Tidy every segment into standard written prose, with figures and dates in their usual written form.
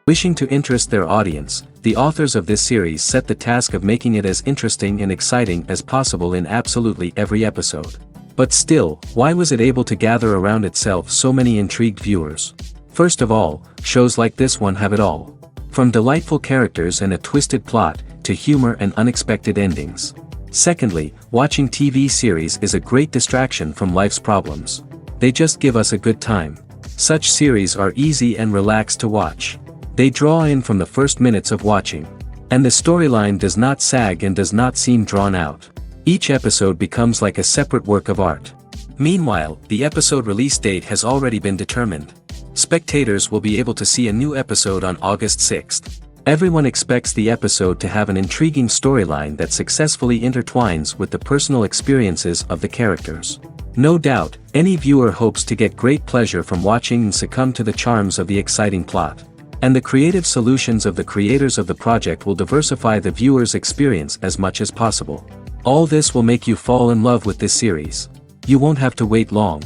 Wishing to interest their audience, the authors of this series set the task of making it as interesting and exciting as possible in absolutely every episode. But still, why was it able to gather around itself so many intrigued viewers? First of all, shows like this one have it all. From delightful characters and a twisted plot, to humor and unexpected endings. Secondly, watching TV series is a great distraction from life's problems. They just give us a good time. Such series are easy and relaxed to watch. They draw in from the first minutes of watching. And the storyline does not sag and does not seem drawn out. Each episode becomes like a separate work of art. Meanwhile, the episode release date has already been determined. Spectators will be able to see a new episode on August 6th. Everyone expects the episode to have an intriguing storyline that successfully intertwines with the personal experiences of the characters. No doubt, any viewer hopes to get great pleasure from watching and succumb to the charms of the exciting plot. And the creative solutions of the creators of the project will diversify the viewer's experience as much as possible. All this will make you fall in love with this series. You won't have to wait long.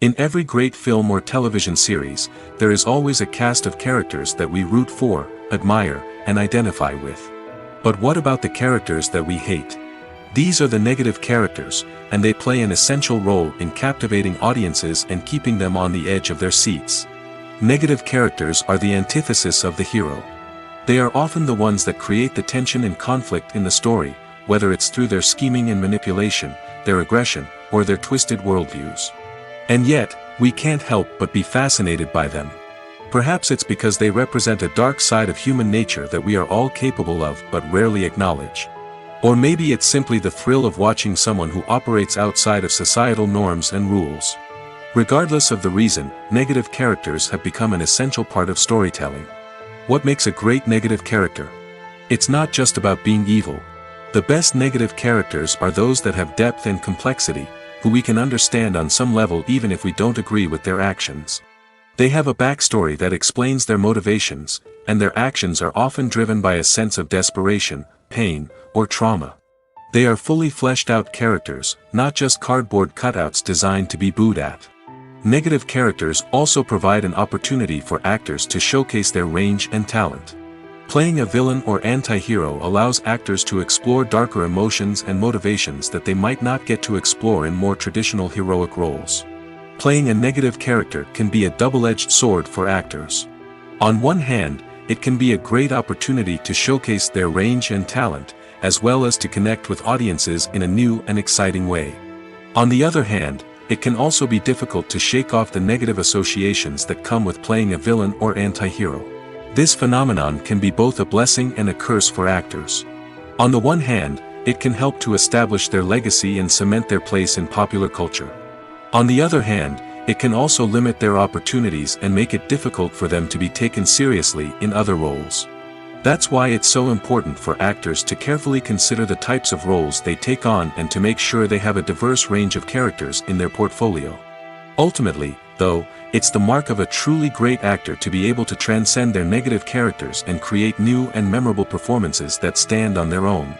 In every great film or television series, there is always a cast of characters that we root for, admire, and identify with. But what about the characters that we hate? These are the negative characters, and they play an essential role in captivating audiences and keeping them on the edge of their seats. Negative characters are the antithesis of the hero. They are often the ones that create the tension and conflict in the story, whether it's through their scheming and manipulation, their aggression, or their twisted worldviews. And yet, we can't help but be fascinated by them. Perhaps it's because they represent a dark side of human nature that we are all capable of but rarely acknowledge. Or maybe it's simply the thrill of watching someone who operates outside of societal norms and rules. Regardless of the reason, negative characters have become an essential part of storytelling. What makes a great negative character? It's not just about being evil. The best negative characters are those that have depth and complexity, who we can understand on some level even if we don't agree with their actions. They have a backstory that explains their motivations, and their actions are often driven by a sense of desperation, pain, or trauma. They are fully fleshed out characters, not just cardboard cutouts designed to be booed at. Negative characters also provide an opportunity for actors to showcase their range and talent. Playing a villain or anti-hero allows actors to explore darker emotions and motivations that they might not get to explore in more traditional heroic roles. Playing a negative character can be a double-edged sword for actors. On one hand, it can be a great opportunity to showcase their range and talent, as well as to connect with audiences in a new and exciting way. On the other hand, it can also be difficult to shake off the negative associations that come with playing a villain or anti-hero. This phenomenon can be both a blessing and a curse for actors. On the one hand, it can help to establish their legacy and cement their place in popular culture. On the other hand, it can also limit their opportunities and make it difficult for them to be taken seriously in other roles. That's why it's so important for actors to carefully consider the types of roles they take on and to make sure they have a diverse range of characters in their portfolio. Ultimately, though, it's the mark of a truly great actor to be able to transcend their negative characters and create new and memorable performances that stand on their own.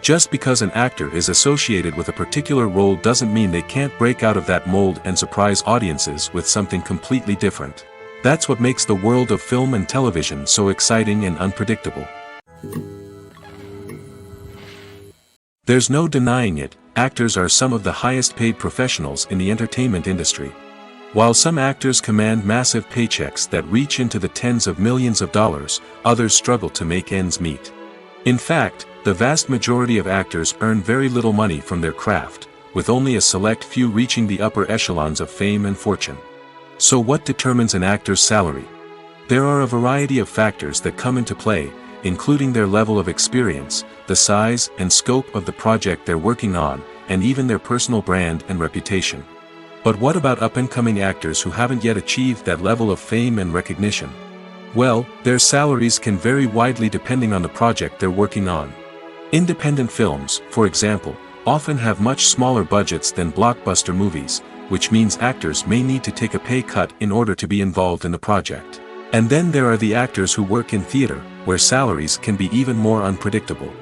Just because an actor is associated with a particular role doesn't mean they can't break out of that mold and surprise audiences with something completely different. That's what makes the world of film and television so exciting and unpredictable. There's no denying it, actors are some of the highest paid professionals in the entertainment industry. While some actors command massive paychecks that reach into the tens of millions of dollars, others struggle to make ends meet. In fact, the vast majority of actors earn very little money from their craft, with only a select few reaching the upper echelons of fame and fortune. So what determines an actor's salary? There are a variety of factors that come into play, including their level of experience, the size and scope of the project they're working on, and even their personal brand and reputation. But what about up-and-coming actors who haven't yet achieved that level of fame and recognition? Well, their salaries can vary widely depending on the project they're working on. Independent films, for example, often have much smaller budgets than blockbuster movies, which means actors may need to take a pay cut in order to be involved in the project. And then there are the actors who work in theater, where salaries can be even more unpredictable.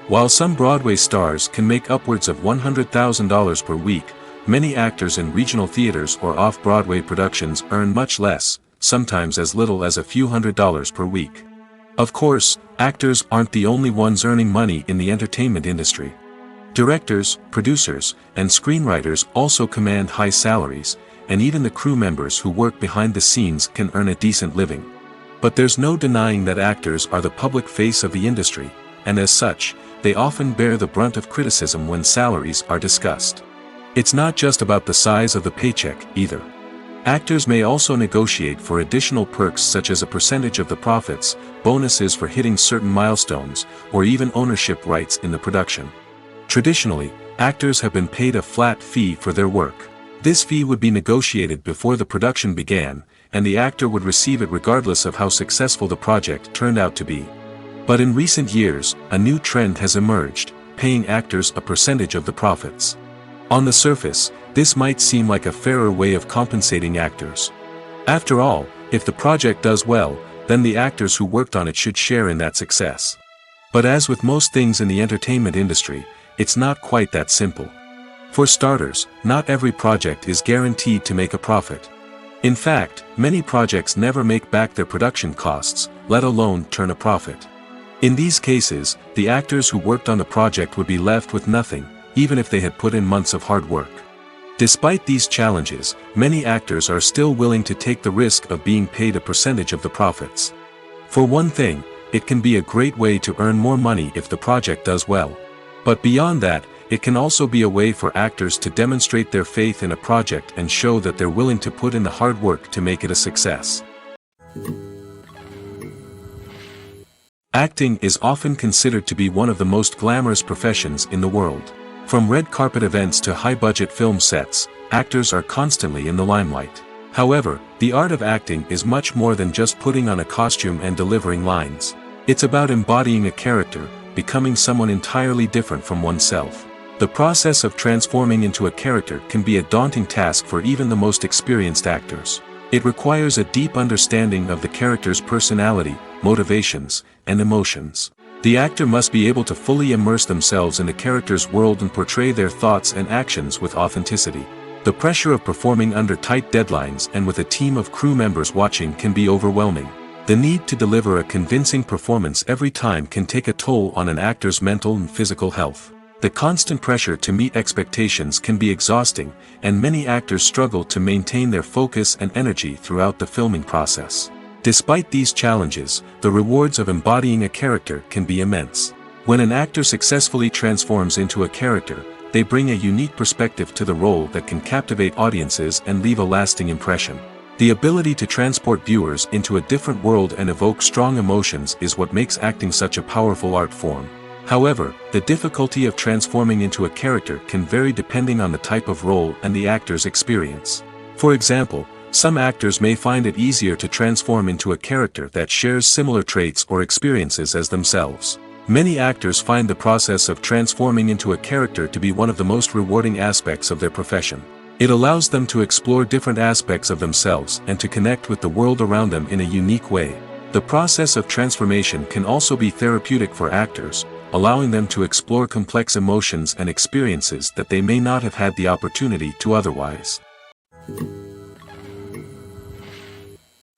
While some Broadway stars can make upwards of $100,000 per week, many actors in regional theaters or off-Broadway productions earn much less, sometimes as little as a few $100s per week. Of course, actors aren't the only ones earning money in the entertainment industry. Directors, producers, and screenwriters also command high salaries, and even the crew members who work behind the scenes can earn a decent living. But there's no denying that actors are the public face of the industry, and as such, they often bear the brunt of criticism when salaries are discussed. It's not just about the size of the paycheck, either. Actors may also negotiate for additional perks such as a percentage of the profits, bonuses for hitting certain milestones, or even ownership rights in the production. Traditionally, actors have been paid a flat fee for their work. This fee would be negotiated before the production began, and the actor would receive it regardless of how successful the project turned out to be. But in recent years, a new trend has emerged, paying actors a percentage of the profits. On the surface, this might seem like a fairer way of compensating actors. After all, if the project does well, then the actors who worked on it should share in that success. But as with most things in the entertainment industry, it's not quite that simple. For starters, not every project is guaranteed to make a profit. In fact, many projects never make back their production costs, let alone turn a profit. In these cases, the actors who worked on the project would be left with nothing, even if they had put in months of hard work. Despite these challenges, many actors are still willing to take the risk of being paid a percentage of the profits. For one thing, it can be a great way to earn more money if the project does well. But beyond that, it can also be a way for actors to demonstrate their faith in a project and show that they're willing to put in the hard work to make it a success. Acting is often considered to be one of the most glamorous professions in the world. From red carpet events to high-budget film sets, actors are constantly in the limelight. However, the art of acting is much more than just putting on a costume and delivering lines. It's about embodying a character, becoming someone entirely different from oneself. The process of transforming into a character can be a daunting task for even the most experienced actors. It requires a deep understanding of the character's personality, motivations, and emotions. The actor must be able to fully immerse themselves in the character's world and portray their thoughts and actions with authenticity. The pressure of performing under tight deadlines and with a team of crew members watching can be overwhelming. The need to deliver a convincing performance every time can take a toll on an actor's mental and physical health. The constant pressure to meet expectations can be exhausting, and many actors struggle to maintain their focus and energy throughout the filming process. Despite these challenges, the rewards of embodying a character can be immense. When an actor successfully transforms into a character, they bring a unique perspective to the role that can captivate audiences and leave a lasting impression. The ability to transport viewers into a different world and evoke strong emotions is what makes acting such a powerful art form. However, the difficulty of transforming into a character can vary depending on the type of role and the actor's experience. For example, some actors may find it easier to transform into a character that shares similar traits or experiences as themselves. Many actors find the process of transforming into a character to be one of the most rewarding aspects of their profession. It allows them to explore different aspects of themselves and to connect with the world around them in a unique way. The process of transformation can also be therapeutic for actors, allowing them to explore complex emotions and experiences that they may not have had the opportunity to otherwise.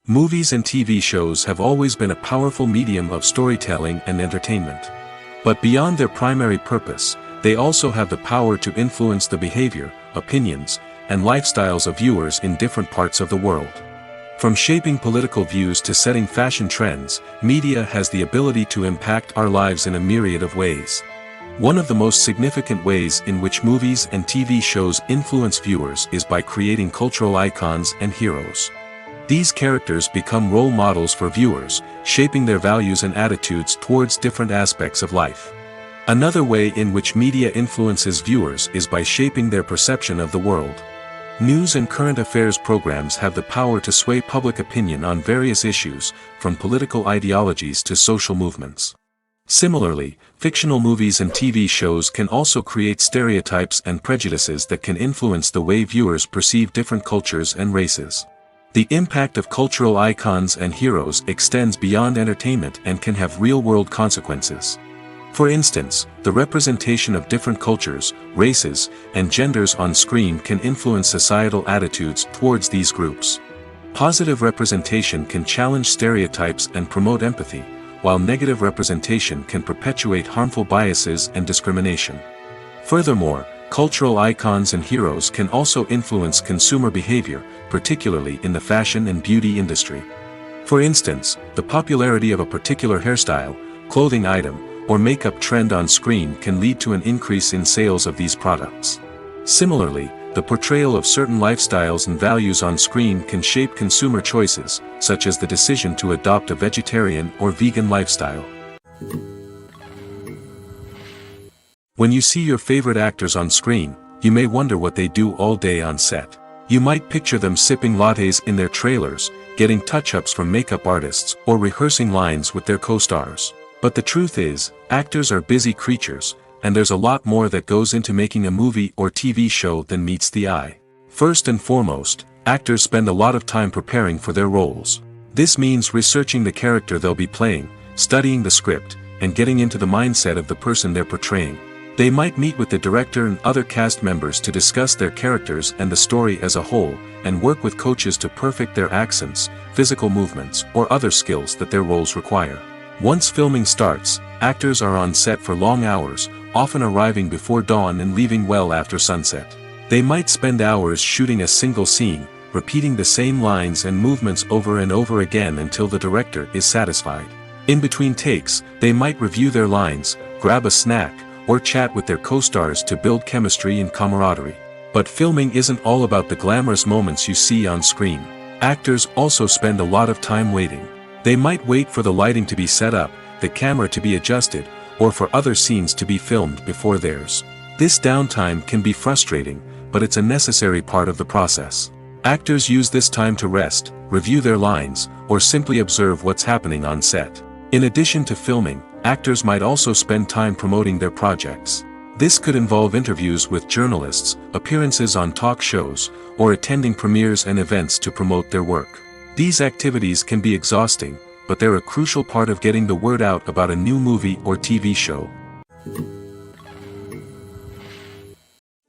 Movies and TV shows have always been a powerful medium of storytelling and entertainment. But beyond their primary purpose, they also have the power to influence the behavior, opinions, and lifestyles of viewers in different parts of the world. From shaping political views to setting fashion trends, media has the ability to impact our lives in a myriad of ways. One of the most significant ways in which movies and TV shows influence viewers is by creating cultural icons and heroes. These characters become role models for viewers, shaping their values and attitudes towards different aspects of life. Another way in which media influences viewers is by shaping their perception of the world. News and current affairs programs have the power to sway public opinion on various issues, from political ideologies to social movements. Similarly, fictional movies and TV shows can also create stereotypes and prejudices that can influence the way viewers perceive different cultures and races. The impact of cultural icons and heroes extends beyond entertainment and can have real-world consequences. For instance, the representation of different cultures, races, and genders on screen can influence societal attitudes towards these groups. Positive representation can challenge stereotypes and promote empathy, while negative representation can perpetuate harmful biases and discrimination. Furthermore, cultural icons and heroes can also influence consumer behavior, particularly in the fashion and beauty industry. For instance, the popularity of a particular hairstyle, clothing item, or makeup trend on screen can lead to an increase in sales of these products. Similarly, the portrayal of certain lifestyles and values on screen can shape consumer choices, such as the decision to adopt a vegetarian or vegan lifestyle. When you see your favorite actors on screen, you may wonder what they do all day on set. You might picture them sipping lattes in their trailers, getting touch-ups from makeup artists, or rehearsing lines with their co-stars. But the truth is, actors are busy creatures, and there's a lot more that goes into making a movie or TV show than meets the eye. First and foremost, actors spend a lot of time preparing for their roles. This means researching the character they'll be playing, studying the script, and getting into the mindset of the person they're portraying. They might meet with the director and other cast members to discuss their characters and the story as a whole, and work with coaches to perfect their accents, physical movements, or other skills that their roles require. Once filming starts, actors are on set for long hours, often arriving before dawn and leaving well after sunset. They might spend hours shooting a single scene, repeating the same lines and movements over and over again until the director is satisfied. In between takes, they might review their lines, grab a snack, or chat with their co-stars to build chemistry and camaraderie. But filming isn't all about the glamorous moments you see on screen. Actors also spend a lot of time waiting. They might wait for the lighting to be set up, the camera to be adjusted, or for other scenes to be filmed before theirs. This downtime can be frustrating, but it's a necessary part of the process. Actors use this time to rest, review their lines, or simply observe what's happening on set. In addition to filming, actors might also spend time promoting their projects. This could involve interviews with journalists, appearances on talk shows, or attending premieres and events to promote their work. These activities can be exhausting, but they're a crucial part of getting the word out about a new movie or TV show.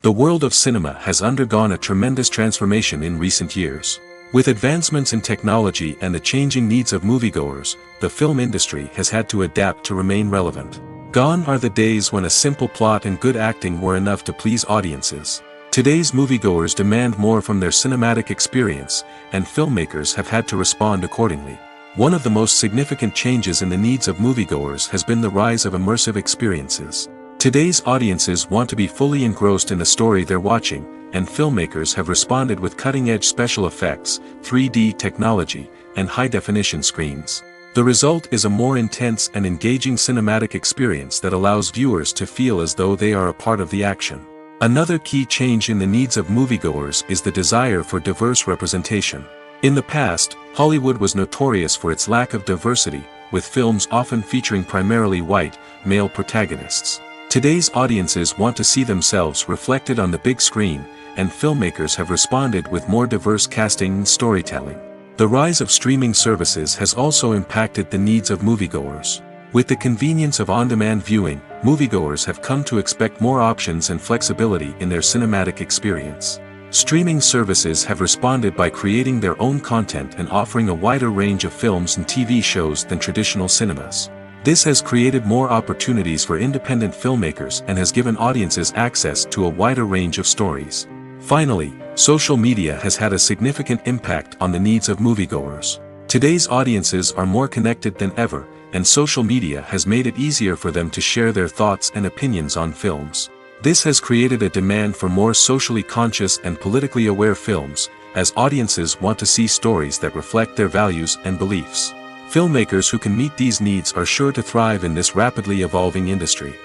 The world of cinema has undergone a tremendous transformation in recent years. With advancements in technology and the changing needs of moviegoers, the film industry has had to adapt to remain relevant. Gone are the days when a simple plot and good acting were enough to please audiences. Today's moviegoers demand more from their cinematic experience, and filmmakers have had to respond accordingly. One of the most significant changes in the needs of moviegoers has been the rise of immersive experiences. Today's audiences want to be fully engrossed in the story they're watching, and filmmakers have responded with cutting-edge special effects, 3D technology, and high-definition screens. The result is a more intense and engaging cinematic experience that allows viewers to feel as though they are a part of the action. Another key change in the needs of moviegoers is the desire for diverse representation. In the past, Hollywood was notorious for its lack of diversity, with films often featuring primarily white, male protagonists. Today's audiences want to see themselves reflected on the big screen, and filmmakers have responded with more diverse casting and storytelling. The rise of streaming services has also impacted the needs of moviegoers. With the convenience of on-demand viewing, moviegoers have come to expect more options and flexibility in their cinematic experience. Streaming services have responded by creating their own content and offering a wider range of films and TV shows than traditional cinemas. This has created more opportunities for independent filmmakers and has given audiences access to a wider range of stories. Finally, social media has had a significant impact on the needs of moviegoers. Today's audiences are more connected than ever, and social media has made it easier for them to share their thoughts and opinions on films. This has created a demand for more socially conscious and politically aware films, as audiences want to see stories that reflect their values and beliefs. Filmmakers who can meet these needs are sure to thrive in this rapidly evolving industry.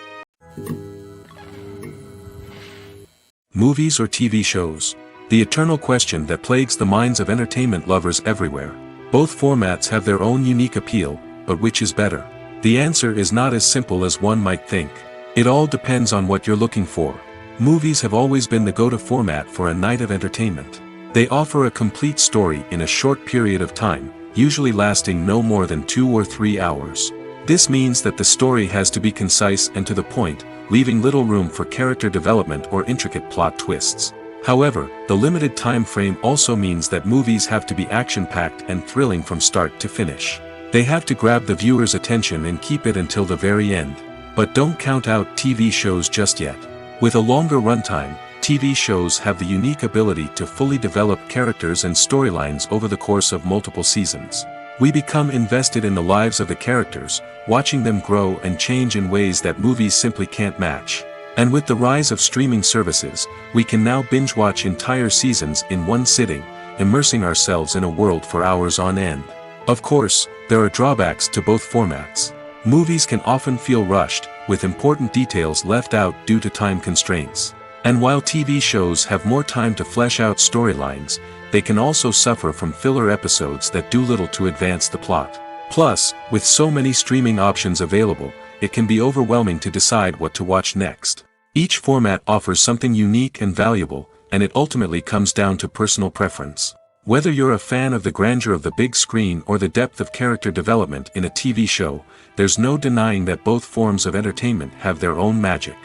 Movies or TV shows? The eternal question that plagues the minds of entertainment lovers everywhere. Both formats have their own unique appeal, but which is better? The answer is not as simple as one might think. It all depends on what you're looking for. Movies have always been the go-to format for a night of entertainment. They offer a complete story in a short period of time, usually lasting no more than 2 or 3 hours. This means that the story has to be concise and to the point, leaving little room for character development or intricate plot twists. However, the limited time frame also means that movies have to be action-packed and thrilling from start to finish. They have to grab the viewer's attention and keep it until the very end. But don't count out TV shows just yet. With a longer runtime, TV shows have the unique ability to fully develop characters and storylines over the course of multiple seasons. We become invested in the lives of the characters, watching them grow and change in ways that movies simply can't match. And with the rise of streaming services, we can now binge-watch entire seasons in one sitting, immersing ourselves in a world for hours on end. Of course, there are drawbacks to both formats. Movies can often feel rushed, with important details left out due to time constraints. And while TV shows have more time to flesh out storylines, they can also suffer from filler episodes that do little to advance the plot. Plus, with so many streaming options available, it can be overwhelming to decide what to watch next. Each format offers something unique and valuable, and it ultimately comes down to personal preference. Whether you're a fan of the grandeur of the big screen or the depth of character development in a TV show, there's no denying that both forms of entertainment have their own magic.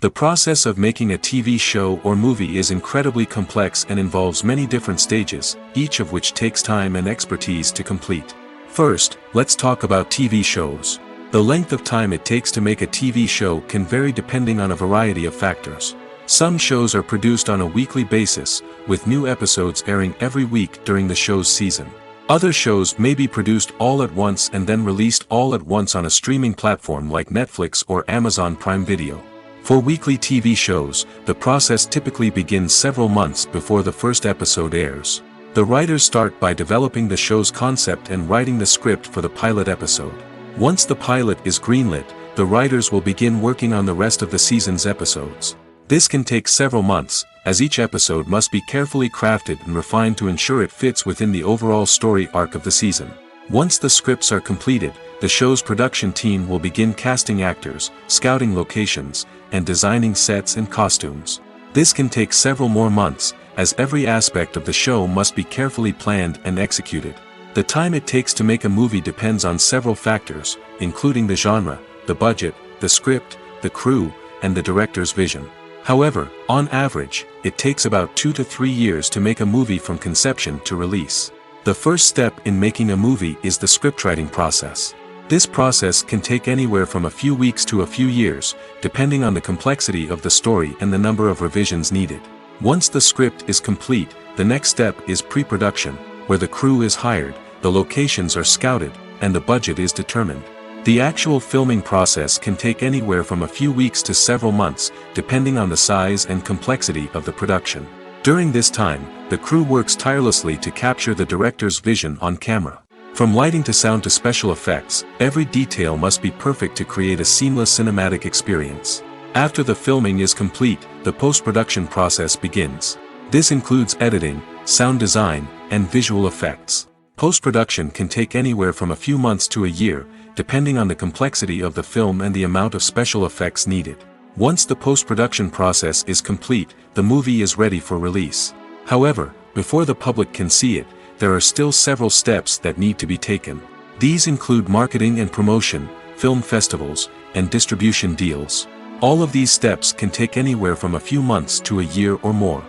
The process of making a TV show or movie is incredibly complex and involves many different stages, each of which takes time and expertise to complete. First, let's talk about TV shows. The length of time it takes to make a TV show can vary depending on a variety of factors. Some shows are produced on a weekly basis, with new episodes airing every week during the show's season. Other shows may be produced all at once and then released all at once on a streaming platform like Netflix or Amazon Prime Video. For weekly TV shows, the process typically begins several months before the first episode airs. The writers start by developing the show's concept and writing the script for the pilot episode. Once the pilot is greenlit, the writers will begin working on the rest of the season's episodes. This can take several months, as each episode must be carefully crafted and refined to ensure it fits within the overall story arc of the season. Once the scripts are completed, the show's production team will begin casting actors, scouting locations, and designing sets and costumes. This can take several more months, as every aspect of the show must be carefully planned and executed. The time it takes to make a movie depends on several factors, including the genre, the budget, the script, the crew, and the director's vision. However, on average, it takes about 2 to 3 years to make a movie from conception to release. The first step in making a movie is the scriptwriting process. This process can take anywhere from a few weeks to a few years, depending on the complexity of the story and the number of revisions needed. Once the script is complete, the next step is pre-production, where the crew is hired, the locations are scouted, and the budget is determined. The actual filming process can take anywhere from a few weeks to several months, depending on the size and complexity of the production. During this time, the crew works tirelessly to capture the director's vision on camera. From lighting to sound to special effects, every detail must be perfect to create a seamless cinematic experience. After the filming is complete, the post-production process begins. This includes editing, sound design, and visual effects. Post-production can take anywhere from a few months to a year, depending on the complexity of the film and the amount of special effects needed. Once the post-production process is complete, the movie is ready for release. However, before the public can see it, there are still several steps that need to be taken. These include marketing and promotion, film festivals, and distribution deals. All of these steps can take anywhere from a few months to a year or more.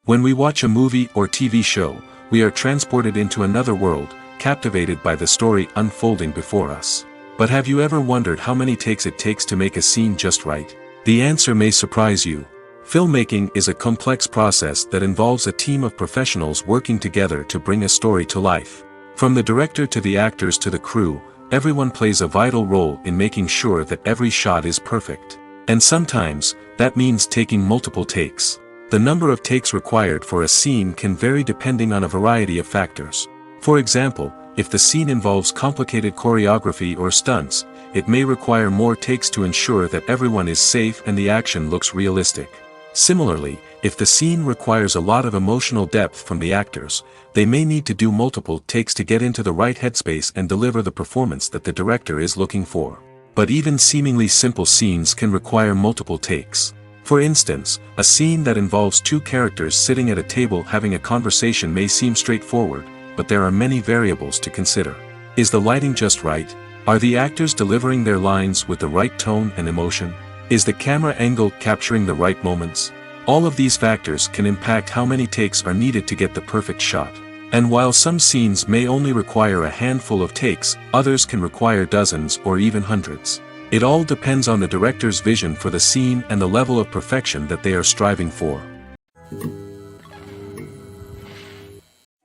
When we watch a movie or TV show, we are transported into another world, captivated by the story unfolding before us. But have you ever wondered how many takes it takes to make a scene just right? The answer may surprise you. Filmmaking is a complex process that involves a team of professionals working together to bring a story to life. From the director to the actors to the crew, everyone plays a vital role in making sure that every shot is perfect. And sometimes, that means taking multiple takes. The number of takes required for a scene can vary depending on a variety of factors. For example, if the scene involves complicated choreography or stunts, it may require more takes to ensure that everyone is safe and the action looks realistic. Similarly, if the scene requires a lot of emotional depth from the actors, they may need to do multiple takes to get into the right headspace and deliver the performance that the director is looking for. But even seemingly simple scenes can require multiple takes. For instance, a scene that involves two characters sitting at a table having a conversation may seem straightforward, but there are many variables to consider. Is the lighting just right? Are the actors delivering their lines with the right tone and emotion? Is the camera angle capturing the right moments? All of these factors can impact how many takes are needed to get the perfect shot. And while some scenes may only require a handful of takes, others can require dozens or even hundreds. It all depends on the director's vision for the scene and the level of perfection that they are striving for.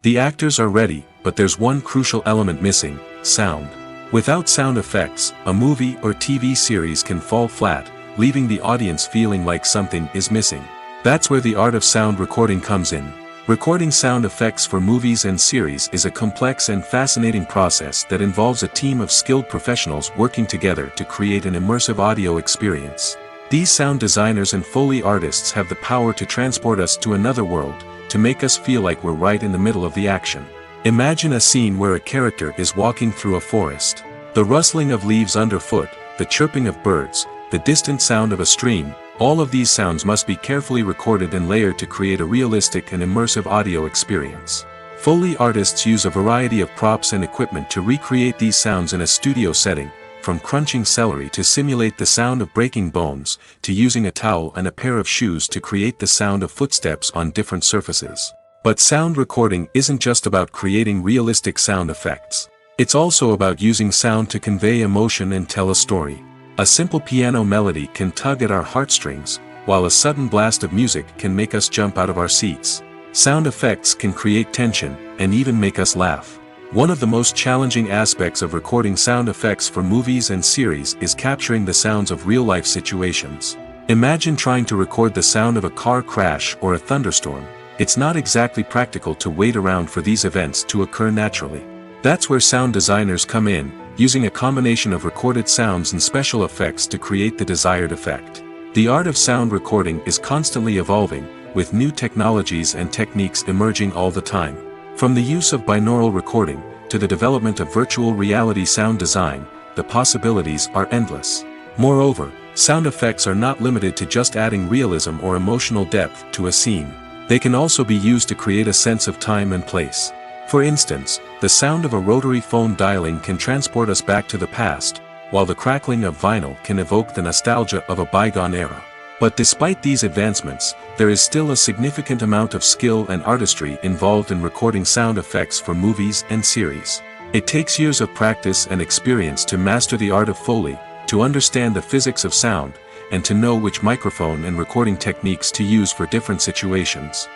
The actors are ready, but there's one crucial element missing: sound. Without sound effects, a movie or TV series can fall flat, leaving the audience feeling like something is missing. That's where the art of sound recording comes in. Recording sound effects for movies and series is a complex and fascinating process that involves a team of skilled professionals working together to create an immersive audio experience. These sound designers and Foley artists have the power to transport us to another world, to make us feel like we're right in the middle of the action. Imagine a scene where a character is walking through a forest. The rustling of leaves underfoot, the chirping of birds, the distant sound of a stream, all of these sounds must be carefully recorded and layered to create a realistic and immersive audio experience. Foley artists use a variety of props and equipment to recreate these sounds in a studio setting, from crunching celery to simulate the sound of breaking bones, to using a towel and a pair of shoes to create the sound of footsteps on different surfaces. But sound recording isn't just about creating realistic sound effects. It's also about using sound to convey emotion and tell a story. A simple piano melody can tug at our heartstrings, while a sudden blast of music can make us jump out of our seats. Sound effects can create tension, and even make us laugh. One of the most challenging aspects of recording sound effects for movies and series is capturing the sounds of real-life situations. Imagine trying to record the sound of a car crash or a thunderstorm. It's not exactly practical to wait around for these events to occur naturally. That's where sound designers come in, using a combination of recorded sounds and special effects to create the desired effect. The art of sound recording is constantly evolving, with new technologies and techniques emerging all the time. From the use of binaural recording, to the development of virtual reality sound design, the possibilities are endless. Moreover, sound effects are not limited to just adding realism or emotional depth to a scene. They can also be used to create a sense of time and place. For instance, the sound of a rotary phone dialing can transport us back to the past, while the crackling of vinyl can evoke the nostalgia of a bygone era. But despite these advancements, there is still a significant amount of skill and artistry involved in recording sound effects for movies and series. It takes years of practice and experience to master the art of Foley, to understand the physics of sound, and to know which microphone and recording techniques to use for different situations.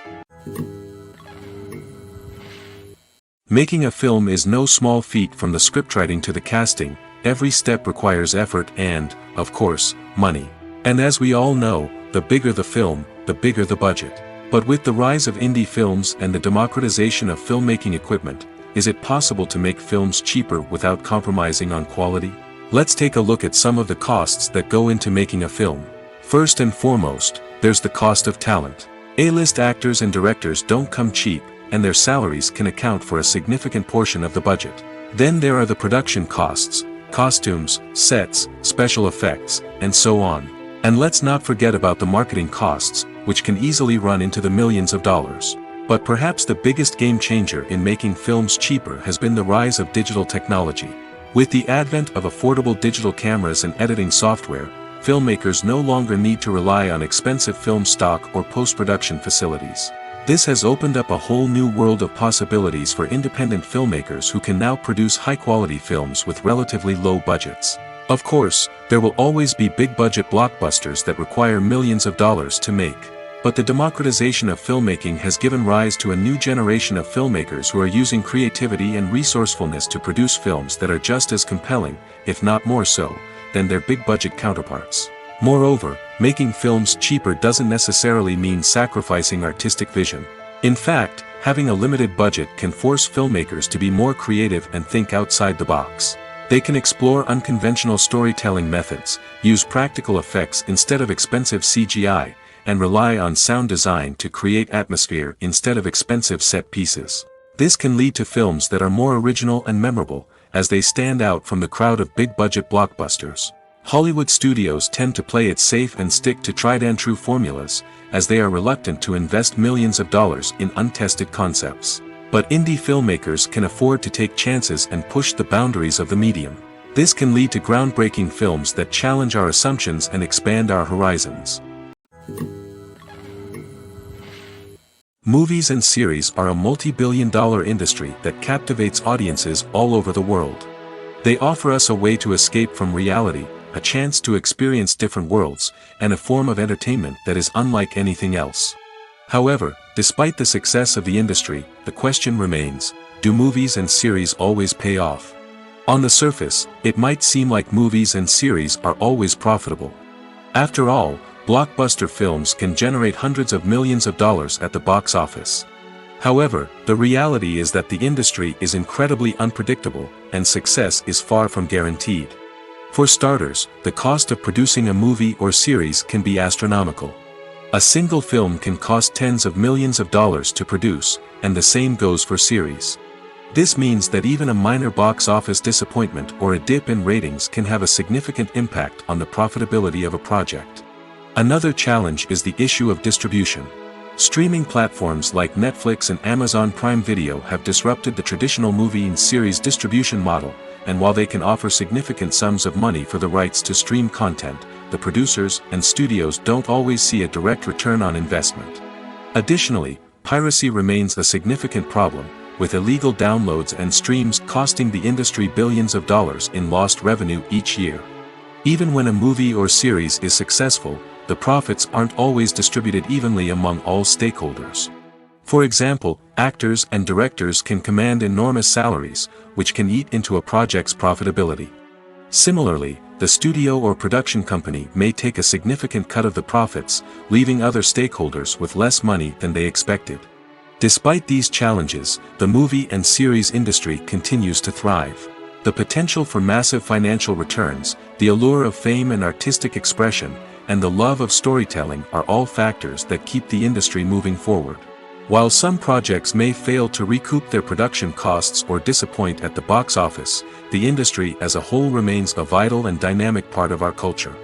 Making a film is no small feat. From the scriptwriting to the casting, every step requires effort and, of course, money. And as we all know, the bigger the film, the bigger the budget. But with the rise of indie films and the democratization of filmmaking equipment, is it possible to make films cheaper without compromising on quality? Let's take a look at some of the costs that go into making a film. First and foremost, there's the cost of talent. A-list actors and directors don't come cheap, and their salaries can account for a significant portion of the budget. Then there are the production costs, costumes, sets, special effects, and so on. And let's not forget about the marketing costs, which can easily run into the millions of dollars. But perhaps the biggest game changer in making films cheaper has been the rise of digital technology. With the advent of affordable digital cameras and editing software, filmmakers no longer need to rely on expensive film stock or post-production facilities. This has opened up a whole new world of possibilities for independent filmmakers who can now produce high-quality films with relatively low budgets. Of course, there will always be big-budget blockbusters that require millions of dollars to make. But the democratization of filmmaking has given rise to a new generation of filmmakers who are using creativity and resourcefulness to produce films that are just as compelling, if not more so, than their big-budget counterparts. Moreover, making films cheaper doesn't necessarily mean sacrificing artistic vision. In fact, having a limited budget can force filmmakers to be more creative and think outside the box. They can explore unconventional storytelling methods, use practical effects instead of expensive CGI, and rely on sound design to create atmosphere instead of expensive set pieces. This can lead to films that are more original and memorable, as they stand out from the crowd of big-budget blockbusters. Hollywood studios tend to play it safe and stick to tried-and-true formulas, as they are reluctant to invest millions of dollars in untested concepts. But indie filmmakers can afford to take chances and push the boundaries of the medium. This can lead to groundbreaking films that challenge our assumptions and expand our horizons. Movies and series are a multi-billion-dollar industry that captivates audiences all over the world. They offer us a way to escape from reality, a chance to experience different worlds, and a form of entertainment that is unlike anything else. However, despite the success of the industry, the question remains, do movies and series always pay off? On the surface, it might seem like movies and series are always profitable. After all, blockbuster films can generate hundreds of millions of dollars at the box office. However, the reality is that the industry is incredibly unpredictable, and success is far from guaranteed. For starters, the cost of producing a movie or series can be astronomical. A single film can cost tens of millions of dollars to produce, and the same goes for series. This means that even a minor box office disappointment or a dip in ratings can have a significant impact on the profitability of a project. Another challenge is the issue of distribution. Streaming platforms like Netflix and Amazon Prime Video have disrupted the traditional movie and series distribution model, and while they can offer significant sums of money for the rights to stream content, the producers and studios don't always see a direct return on investment. Additionally, piracy remains a significant problem, with illegal downloads and streams costing the industry billions of dollars in lost revenue each year. Even when a movie or series is successful, the profits aren't always distributed evenly among all stakeholders. For example, actors and directors can command enormous salaries, which can eat into a project's profitability. Similarly, the studio or production company may take a significant cut of the profits, leaving other stakeholders with less money than they expected. Despite these challenges, the movie and series industry continues to thrive. The potential for massive financial returns, the allure of fame and artistic expression, and the love of storytelling are all factors that keep the industry moving forward. While some projects may fail to recoup their production costs or disappoint at the box office, the industry as a whole remains a vital and dynamic part of our culture.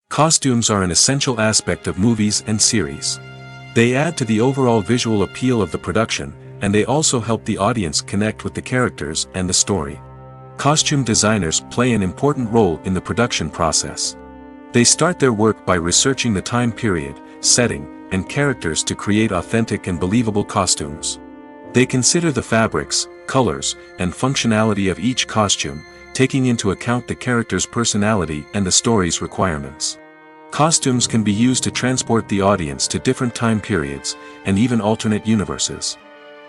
Costumes are an essential aspect of movies and series. They add to the overall visual appeal of the production, and they also help the audience connect with the characters and the story. Costume designers play an important role in the production process. They start their work by researching the time period, setting, and characters to create authentic and believable costumes. They consider the fabrics, colors, and functionality of each costume, taking into account the character's personality and the story's requirements. Costumes can be used to transport the audience to different time periods, and even alternate universes.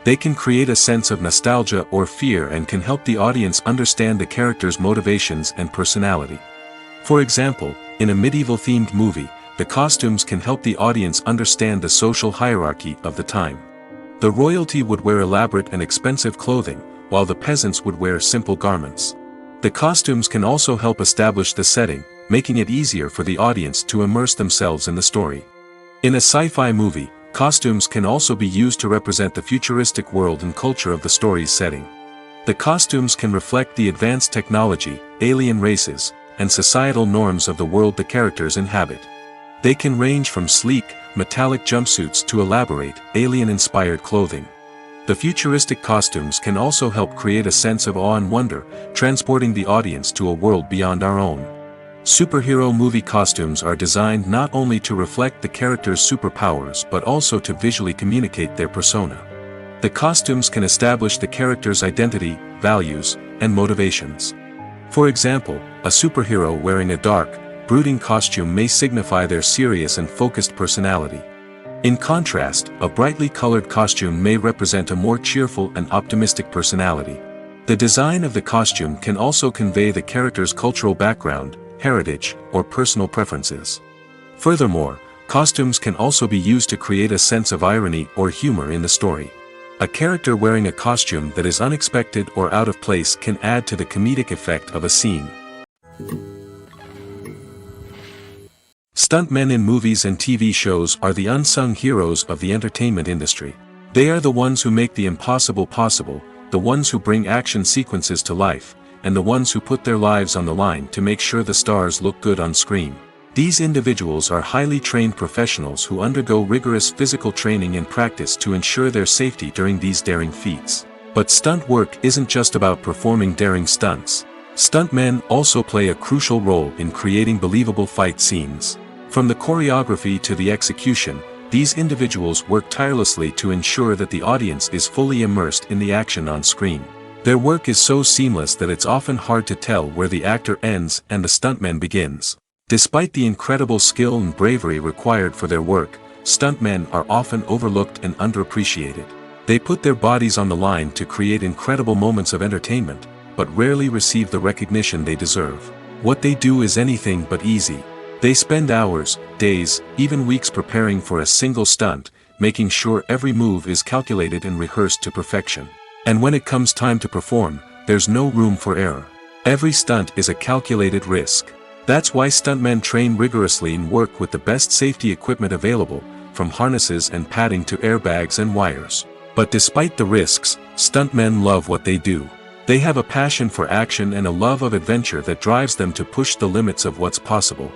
They can create a sense of nostalgia or fear and can help the audience understand the character's motivations and personality. For example, in a medieval-themed movie, the costumes can help the audience understand the social hierarchy of the time. The royalty would wear elaborate and expensive clothing, while the peasants would wear simple garments. The costumes can also help establish the setting, making it easier for the audience to immerse themselves in the story. In a sci-fi movie, costumes can also be used to represent the futuristic world and culture of the story's setting. The costumes can reflect the advanced technology, alien races, and societal norms of the world the characters inhabit. They can range from sleek, metallic jumpsuits to elaborate, alien-inspired clothing. The futuristic costumes can also help create a sense of awe and wonder, transporting the audience to a world beyond our own. Superhero movie costumes are designed not only to reflect the character's superpowers but also to visually communicate their persona. The costumes can establish the character's identity, values, and motivations. For example, a superhero wearing a dark, brooding costume may signify their serious and focused personality. In contrast, a brightly colored costume may represent a more cheerful and optimistic personality. The design of the costume can also convey the character's cultural background, heritage, or personal preferences. Furthermore, costumes can also be used to create a sense of irony or humor in the story. A character wearing a costume that is unexpected or out of place can add to the comedic effect of a scene. Stuntmen in movies and TV shows are the unsung heroes of the entertainment industry. They are the ones who make the impossible possible, the ones who bring action sequences to life, and the ones who put their lives on the line to make sure the stars look good on screen. These individuals are highly trained professionals who undergo rigorous physical training and practice to ensure their safety during these daring feats. But stunt work isn't just about performing daring stunts. Stuntmen also play a crucial role in creating believable fight scenes. From the choreography to the execution, these individuals work tirelessly to ensure that the audience is fully immersed in the action on screen. Their work is so seamless that it's often hard to tell where the actor ends and the stuntman begins. Despite the incredible skill and bravery required for their work, stuntmen are often overlooked and underappreciated. They put their bodies on the line to create incredible moments of entertainment, but rarely receive the recognition they deserve. What they do is anything but easy. They spend hours, days, even weeks preparing for a single stunt, making sure every move is calculated and rehearsed to perfection. And when it comes time to perform, there's no room for error. Every stunt is a calculated risk. That's why stuntmen train rigorously and work with the best safety equipment available, from harnesses and padding to airbags and wires. But despite the risks, stuntmen love what they do. They have a passion for action and a love of adventure that drives them to push the limits of what's possible.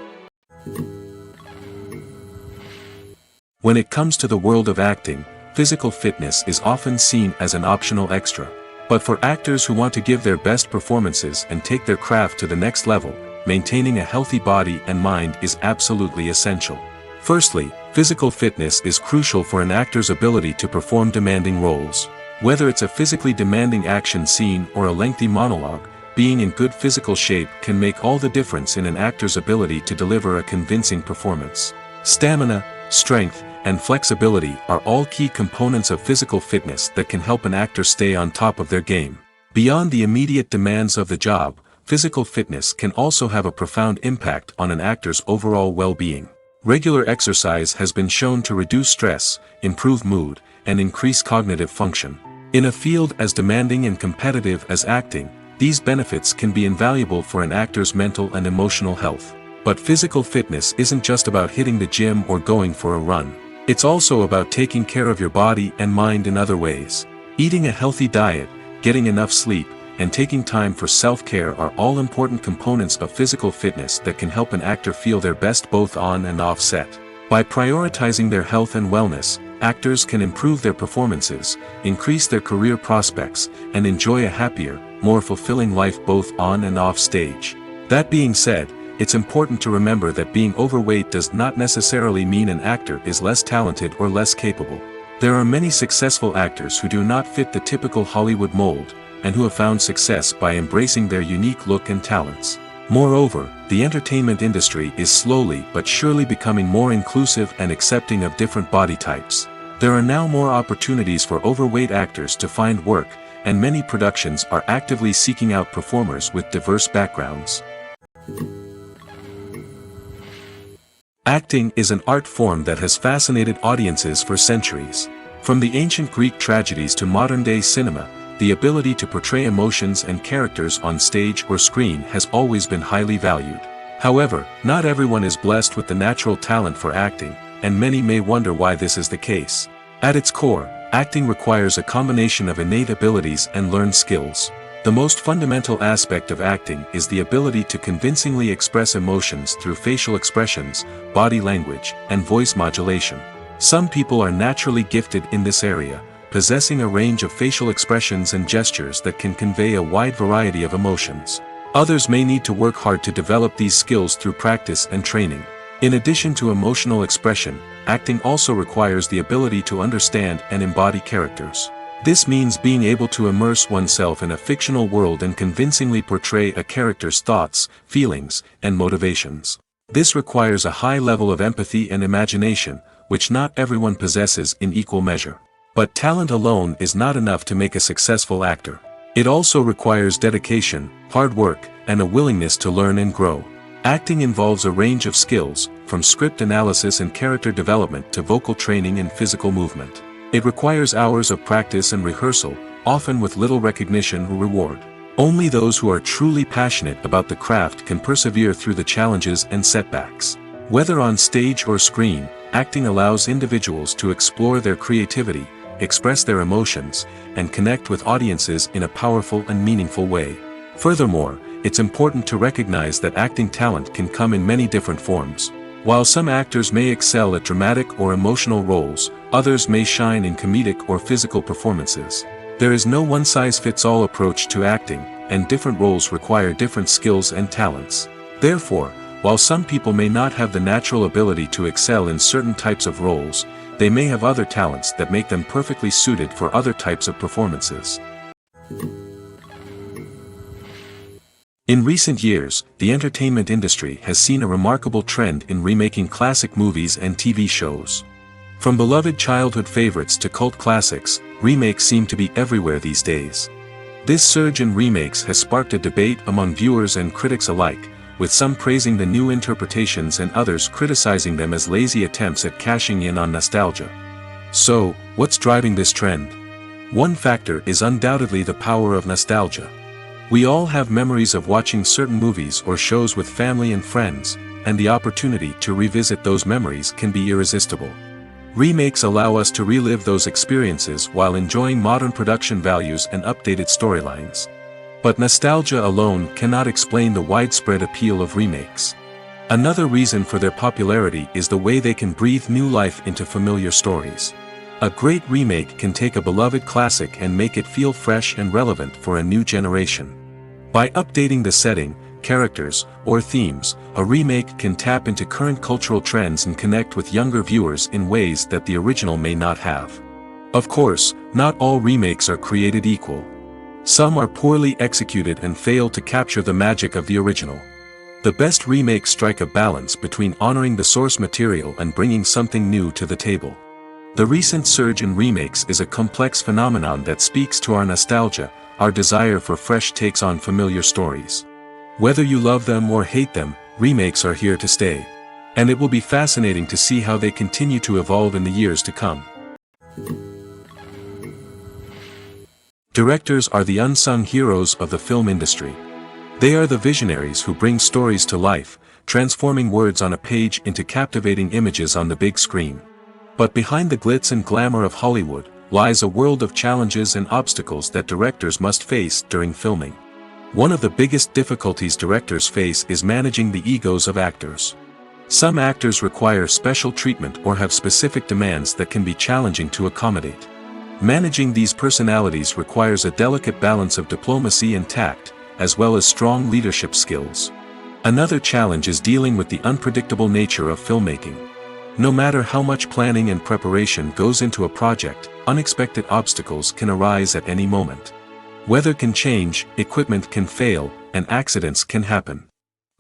When it comes to the world of acting, physical fitness is often seen as an optional extra. But for actors who want to give their best performances and take their craft to the next level, maintaining a healthy body and mind is absolutely essential. Firstly, physical fitness is crucial for an actor's ability to perform demanding roles. Whether it's a physically demanding action scene or a lengthy monologue, being in good physical shape can make all the difference in an actor's ability to deliver a convincing performance. Stamina, strength, and flexibility are all key components of physical fitness that can help an actor stay on top of their game. Beyond the immediate demands of the job, physical fitness can also have a profound impact on an actor's overall well-being. Regular exercise has been shown to reduce stress, improve mood, and increase cognitive function. In a field as demanding and competitive as acting, these benefits can be invaluable for an actor's mental and emotional health. But physical fitness isn't just about hitting the gym or going for a run. It's also about taking care of your body and mind in other ways. Eating a healthy diet, getting enough sleep, and taking time for self-care are all important components of physical fitness that can help an actor feel their best both on and off set. By prioritizing their health and wellness, actors can improve their performances, increase their career prospects, and enjoy a happier, more fulfilling life both on and off stage. That being said, it's important to remember that being overweight does not necessarily mean an actor is less talented or less capable. There are many successful actors who do not fit the typical Hollywood mold, and who have found success by embracing their unique look and talents. Moreover, the entertainment industry is slowly but surely becoming more inclusive and accepting of different body types. There are now more opportunities for overweight actors to find work, and many productions are actively seeking out performers with diverse backgrounds. Acting is an art form that has fascinated audiences for centuries. From the ancient Greek tragedies to modern-day cinema, the ability to portray emotions and characters on stage or screen has always been highly valued. However, not everyone is blessed with the natural talent for acting, and many may wonder why this is the case. At its core, acting requires a combination of innate abilities and learned skills. The most fundamental aspect of acting is the ability to convincingly express emotions through facial expressions, body language, and voice modulation. Some people are naturally gifted in this area, possessing a range of facial expressions and gestures that can convey a wide variety of emotions. Others may need to work hard to develop these skills through practice and training. In addition to emotional expression, acting also requires the ability to understand and embody characters. This means being able to immerse oneself in a fictional world and convincingly portray a character's thoughts, feelings, and motivations. This requires a high level of empathy and imagination, which not everyone possesses in equal measure. But talent alone is not enough to make a successful actor. It also requires dedication, hard work, and a willingness to learn and grow. Acting involves a range of skills, from script analysis and character development to vocal training and physical movement. It requires hours of practice and rehearsal, often with little recognition or reward. Only those who are truly passionate about the craft can persevere through the challenges and setbacks. Whether on stage or screen, acting allows individuals to explore their creativity, express their emotions, and connect with audiences in a powerful and meaningful way. Furthermore, it's important to recognize that acting talent can come in many different forms. While some actors may excel at dramatic or emotional roles, others may shine in comedic or physical performances. There is no one-size-fits-all approach to acting, and different roles require different skills and talents. Therefore, while some people may not have the natural ability to excel in certain types of roles, they may have other talents that make them perfectly suited for other types of performances. In recent years, the entertainment industry has seen a remarkable trend in remaking classic movies and TV shows. From beloved childhood favorites to cult classics, remakes seem to be everywhere these days. This surge in remakes has sparked a debate among viewers and critics alike, with some praising the new interpretations and others criticizing them as lazy attempts at cashing in on nostalgia. So, what's driving this trend? One factor is undoubtedly the power of nostalgia. We all have memories of watching certain movies or shows with family and friends, and the opportunity to revisit those memories can be irresistible. Remakes allow us to relive those experiences while enjoying modern production values and updated storylines. But nostalgia alone cannot explain the widespread appeal of remakes. Another reason for their popularity is the way they can breathe new life into familiar stories. A great remake can take a beloved classic and make it feel fresh and relevant for a new generation. By updating the setting, characters, or themes, a remake can tap into current cultural trends and connect with younger viewers in ways that the original may not have. Of course, not all remakes are created equal. Some are poorly executed and fail to capture the magic of the original. The best remakes strike a balance between honoring the source material and bringing something new to the table. The recent surge in remakes is a complex phenomenon that speaks to our nostalgia, our desire for fresh takes on familiar stories. Whether you love them or hate them, remakes are here to stay. And it will be fascinating to see how they continue to evolve in the years to come. Directors are the unsung heroes of the film industry. They are the visionaries who bring stories to life, transforming words on a page into captivating images on the big screen. But behind the glitz and glamour of Hollywood, lies a world of challenges and obstacles that directors must face during filming. One of the biggest difficulties directors face is managing the egos of actors. Some actors require special treatment or have specific demands that can be challenging to accommodate. Managing these personalities requires a delicate balance of diplomacy and tact, as well as strong leadership skills. Another challenge is dealing with the unpredictable nature of filmmaking. No matter how much planning and preparation goes into a project, unexpected obstacles can arise at any moment. Weather can change, equipment can fail, and accidents can happen.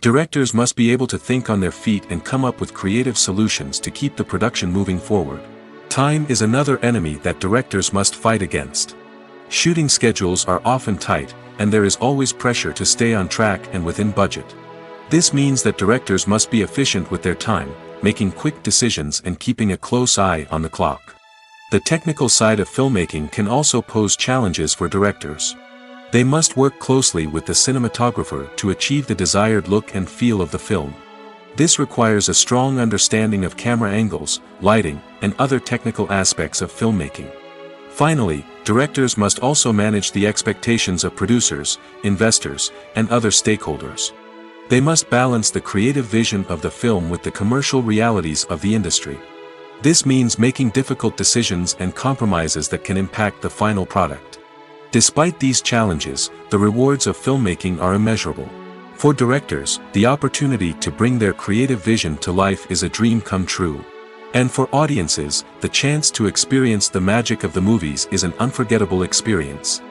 Directors must be able to think on their feet and come up with creative solutions to keep the production moving forward. Time is another enemy that directors must fight against. Shooting schedules are often tight, and there is always pressure to stay on track and within budget. This means that directors must be efficient with their time, making quick decisions and keeping a close eye on the clock. The technical side of filmmaking can also pose challenges for directors. They must work closely with the cinematographer to achieve the desired look and feel of the film. This requires a strong understanding of camera angles, lighting, and other technical aspects of filmmaking. Finally, directors must also manage the expectations of producers, investors, and other stakeholders. They must balance the creative vision of the film with the commercial realities of the industry. This means making difficult decisions and compromises that can impact the final product. Despite these challenges, the rewards of filmmaking are immeasurable. For directors, the opportunity to bring their creative vision to life is a dream come true. And for audiences, the chance to experience the magic of the movies is an unforgettable experience.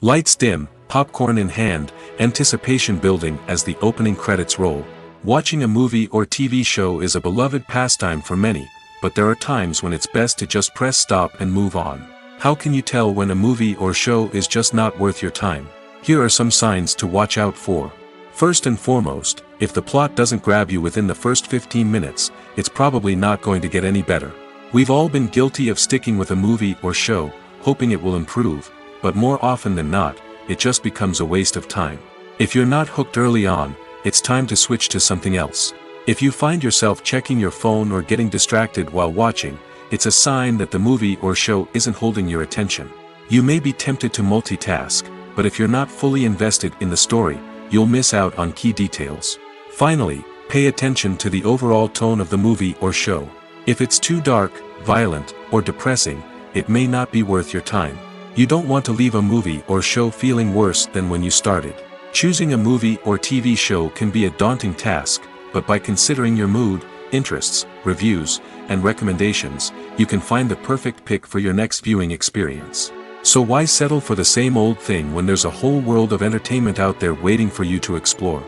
Lights dim, popcorn in hand, anticipation building as the opening credits roll. Watching a movie or TV show is a beloved pastime for many, but there are times when it's best to just press stop and move on. How can you tell when a movie or show is just not worth your time? Here are some signs to watch out for. First and foremost, if the plot doesn't grab you within the first 15 minutes, it's probably not going to get any better. We've all been guilty of sticking with a movie or show, hoping it will improve, but more often than not, it just becomes a waste of time. If you're not hooked early on, it's time to switch to something else. If you find yourself checking your phone or getting distracted while watching, it's a sign that the movie or show isn't holding your attention. You may be tempted to multitask, but if you're not fully invested in the story, you'll miss out on key details. Finally, pay attention to the overall tone of the movie or show. If it's too dark, violent, or depressing, it may not be worth your time. You don't want to leave a movie or show feeling worse than when you started. Choosing a movie or TV show can be a daunting task, but by considering your mood, interests, reviews, and recommendations, you can find the perfect pick for your next viewing experience. So why settle for the same old thing when there's a whole world of entertainment out there waiting for you to explore?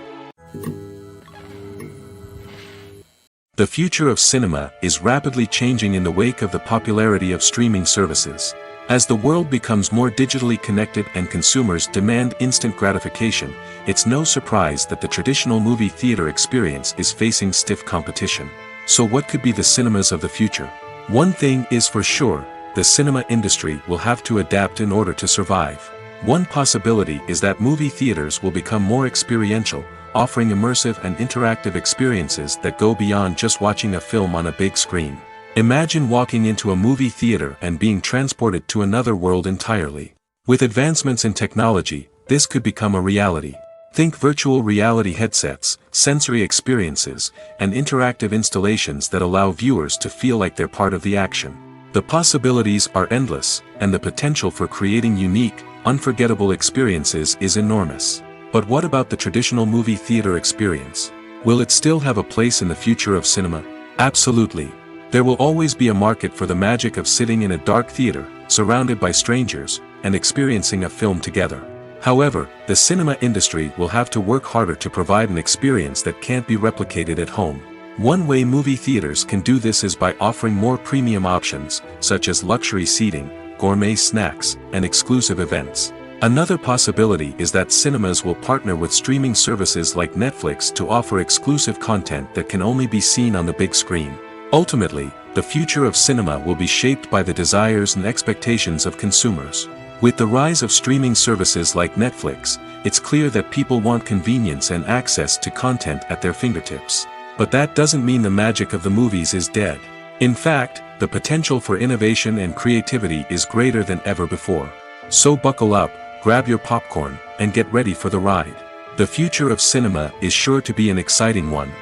The future of cinema is rapidly changing in the wake of the popularity of streaming services. As the world becomes more digitally connected and consumers demand instant gratification, it's no surprise that the traditional movie theater experience is facing stiff competition. So what could be the cinemas of the future? One thing is for sure, the cinema industry will have to adapt in order to survive. One possibility is that movie theaters will become more experiential, offering immersive and interactive experiences that go beyond just watching a film on a big screen. Imagine walking into a movie theater and being transported to another world entirely. With advancements in technology, this could become a reality. Think virtual reality headsets, sensory experiences, and interactive installations that allow viewers to feel like they're part of the action. The possibilities are endless, and the potential for creating unique, unforgettable experiences is enormous. But what about the traditional movie theater experience? Will it still have a place in the future of cinema? Absolutely. There will always be a market for the magic of sitting in a dark theater, surrounded by strangers, and experiencing a film together. However, the cinema industry will have to work harder to provide an experience that can't be replicated at home. One way movie theaters can do this is by offering more premium options, such as luxury seating, gourmet snacks, and exclusive events. Another possibility is that cinemas will partner with streaming services like Netflix to offer exclusive content that can only be seen on the big screen. Ultimately, the future of cinema will be shaped by the desires and expectations of consumers. With the rise of streaming services like Netflix, it's clear that people want convenience and access to content at their fingertips. But that doesn't mean the magic of the movies is dead. In fact, the potential for innovation and creativity is greater than ever before. So buckle up, grab your popcorn, and get ready for the ride. The future of cinema is sure to be an exciting one.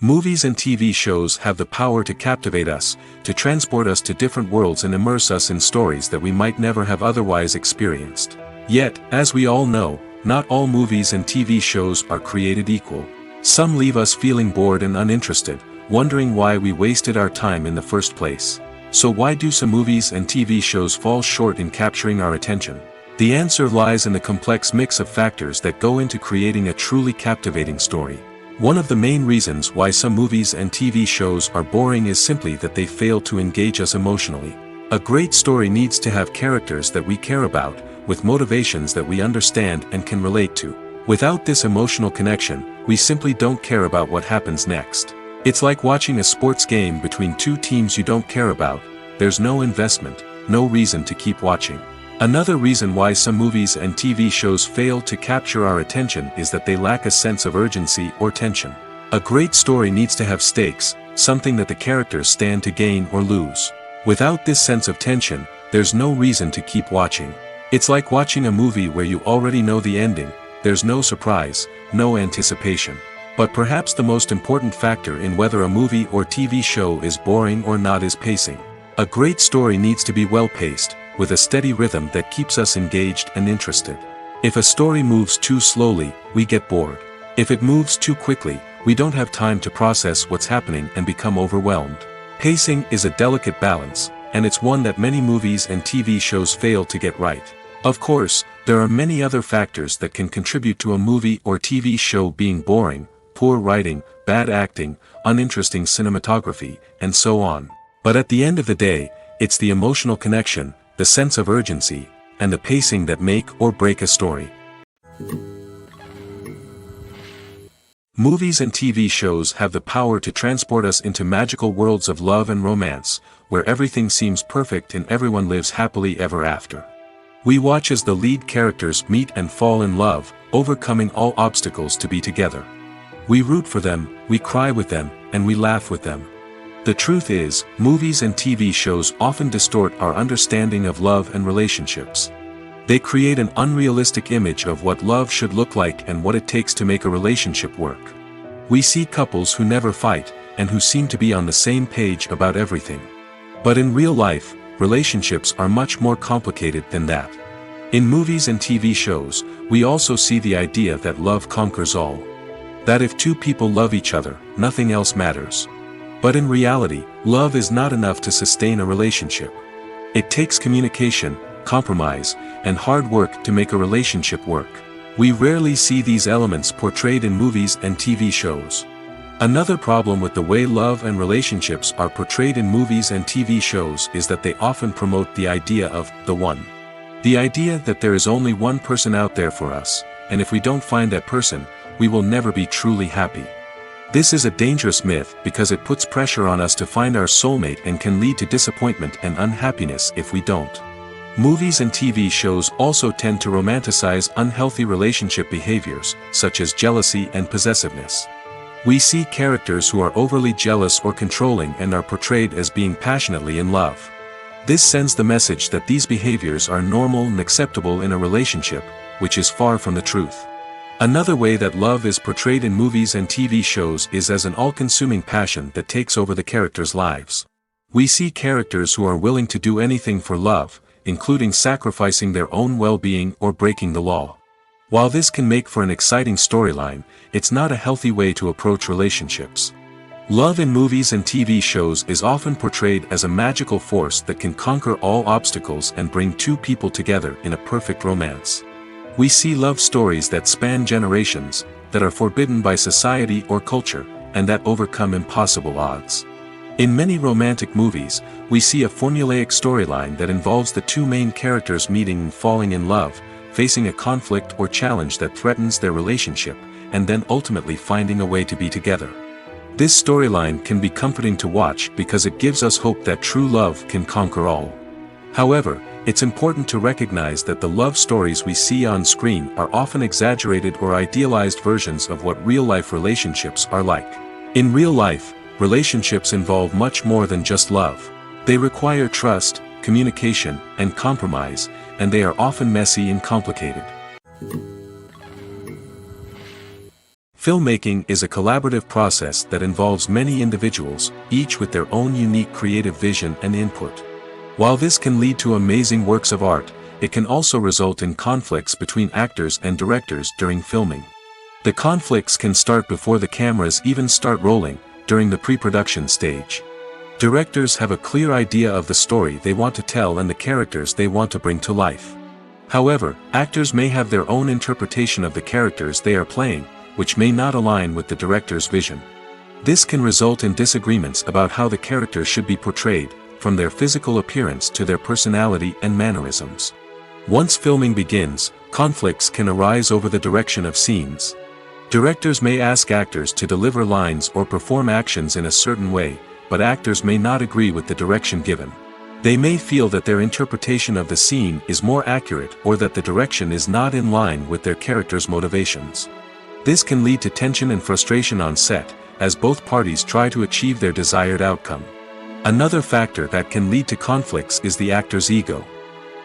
Movies and TV shows have the power to captivate us, to transport us to different worlds and immerse us in stories that we might never have otherwise experienced. Yet, as we all know, not all movies and TV shows are created equal. Some leave us feeling bored and uninterested, wondering why we wasted our time in the first place. So why do some movies and TV shows fall short in capturing our attention? The answer lies in the complex mix of factors that go into creating a truly captivating story. One of the main reasons why some movies and TV shows are boring is simply that they fail to engage us emotionally. A great story needs to have characters that we care about, with motivations that we understand and can relate to. Without this emotional connection, we simply don't care about what happens next. It's like watching a sports game between two teams you don't care about. There's no investment, no reason to keep watching. Another reason why some movies and TV shows fail to capture our attention is that they lack a sense of urgency or tension. A great story needs to have stakes, something that the characters stand to gain or lose. Without this sense of tension, there's no reason to keep watching. It's like watching a movie where you already know the ending. There's no surprise, no anticipation. But perhaps the most important factor in whether a movie or TV show is boring or not is pacing. A great story needs to be well-paced, with a steady rhythm that keeps us engaged and interested. If a story moves too slowly, we get bored. If it moves too quickly, we don't have time to process what's happening and become overwhelmed. Pacing is a delicate balance, and it's one that many movies and TV shows fail to get right. Of course, there are many other factors that can contribute to a movie or TV show being boring: poor writing, bad acting, uninteresting cinematography, and so on. But at the end of the day, it's the emotional connection, the sense of urgency, and the pacing that make or break a story. Movies and TV shows have the power to transport us into magical worlds of love and romance, where everything seems perfect and everyone lives happily ever after. We watch as the lead characters meet and fall in love, overcoming all obstacles to be together. We root for them, we cry with them, and we laugh with them. The truth is, movies and TV shows often distort our understanding of love and relationships. They create an unrealistic image of what love should look like and what it takes to make a relationship work. We see couples who never fight, and who seem to be on the same page about everything. But in real life, relationships are much more complicated than that. In movies and TV shows, we also see the idea that love conquers all. That if two people love each other, nothing else matters. But in reality, love is not enough to sustain a relationship. It takes communication, compromise, and hard work to make a relationship work. We rarely see these elements portrayed in movies and TV shows. Another problem with the way love and relationships are portrayed in movies and TV shows is that they often promote the idea of the one. The idea that there is only one person out there for us, and if we don't find that person, we will never be truly happy. This is a dangerous myth because it puts pressure on us to find our soulmate and can lead to disappointment and unhappiness if we don't. Movies and TV shows also tend to romanticize unhealthy relationship behaviors, such as jealousy and possessiveness. We see characters who are overly jealous or controlling and are portrayed as being passionately in love. This sends the message that these behaviors are normal and acceptable in a relationship, which is far from the truth. Another way that love is portrayed in movies and TV shows is as an all-consuming passion that takes over the characters' lives. We see characters who are willing to do anything for love, including sacrificing their own well-being or breaking the law. While this can make for an exciting storyline, it's not a healthy way to approach relationships. Love in movies and TV shows is often portrayed as a magical force that can conquer all obstacles and bring two people together in a perfect romance. We see love stories that span generations, that are forbidden by society or culture, and that overcome impossible odds. In many romantic movies, we see a formulaic storyline that involves the two main characters meeting and falling in love, facing a conflict or challenge that threatens their relationship, and then ultimately finding a way to be together. This storyline can be comforting to watch because it gives us hope that true love can conquer all. However, it's important to recognize that the love stories we see on screen are often exaggerated or idealized versions of what real-life relationships are like. In real life, relationships involve much more than just love. They require trust, communication, and compromise, and they are often messy and complicated. Filmmaking is a collaborative process that involves many individuals, each with their own unique creative vision and input. While this can lead to amazing works of art, it can also result in conflicts between actors and directors during filming. The conflicts can start before the cameras even start rolling, during the pre-production stage. Directors have a clear idea of the story they want to tell and the characters they want to bring to life. However, actors may have their own interpretation of the characters they are playing, which may not align with the director's vision. This can result in disagreements about how the characters should be portrayed, from their physical appearance to their personality and mannerisms. Once filming begins, conflicts can arise over the direction of scenes. Directors may ask actors to deliver lines or perform actions in a certain way, but actors may not agree with the direction given. They may feel that their interpretation of the scene is more accurate or that the direction is not in line with their character's motivations. This can lead to tension and frustration on set, as both parties try to achieve their desired outcome. Another factor that can lead to conflicts is the actor's ego.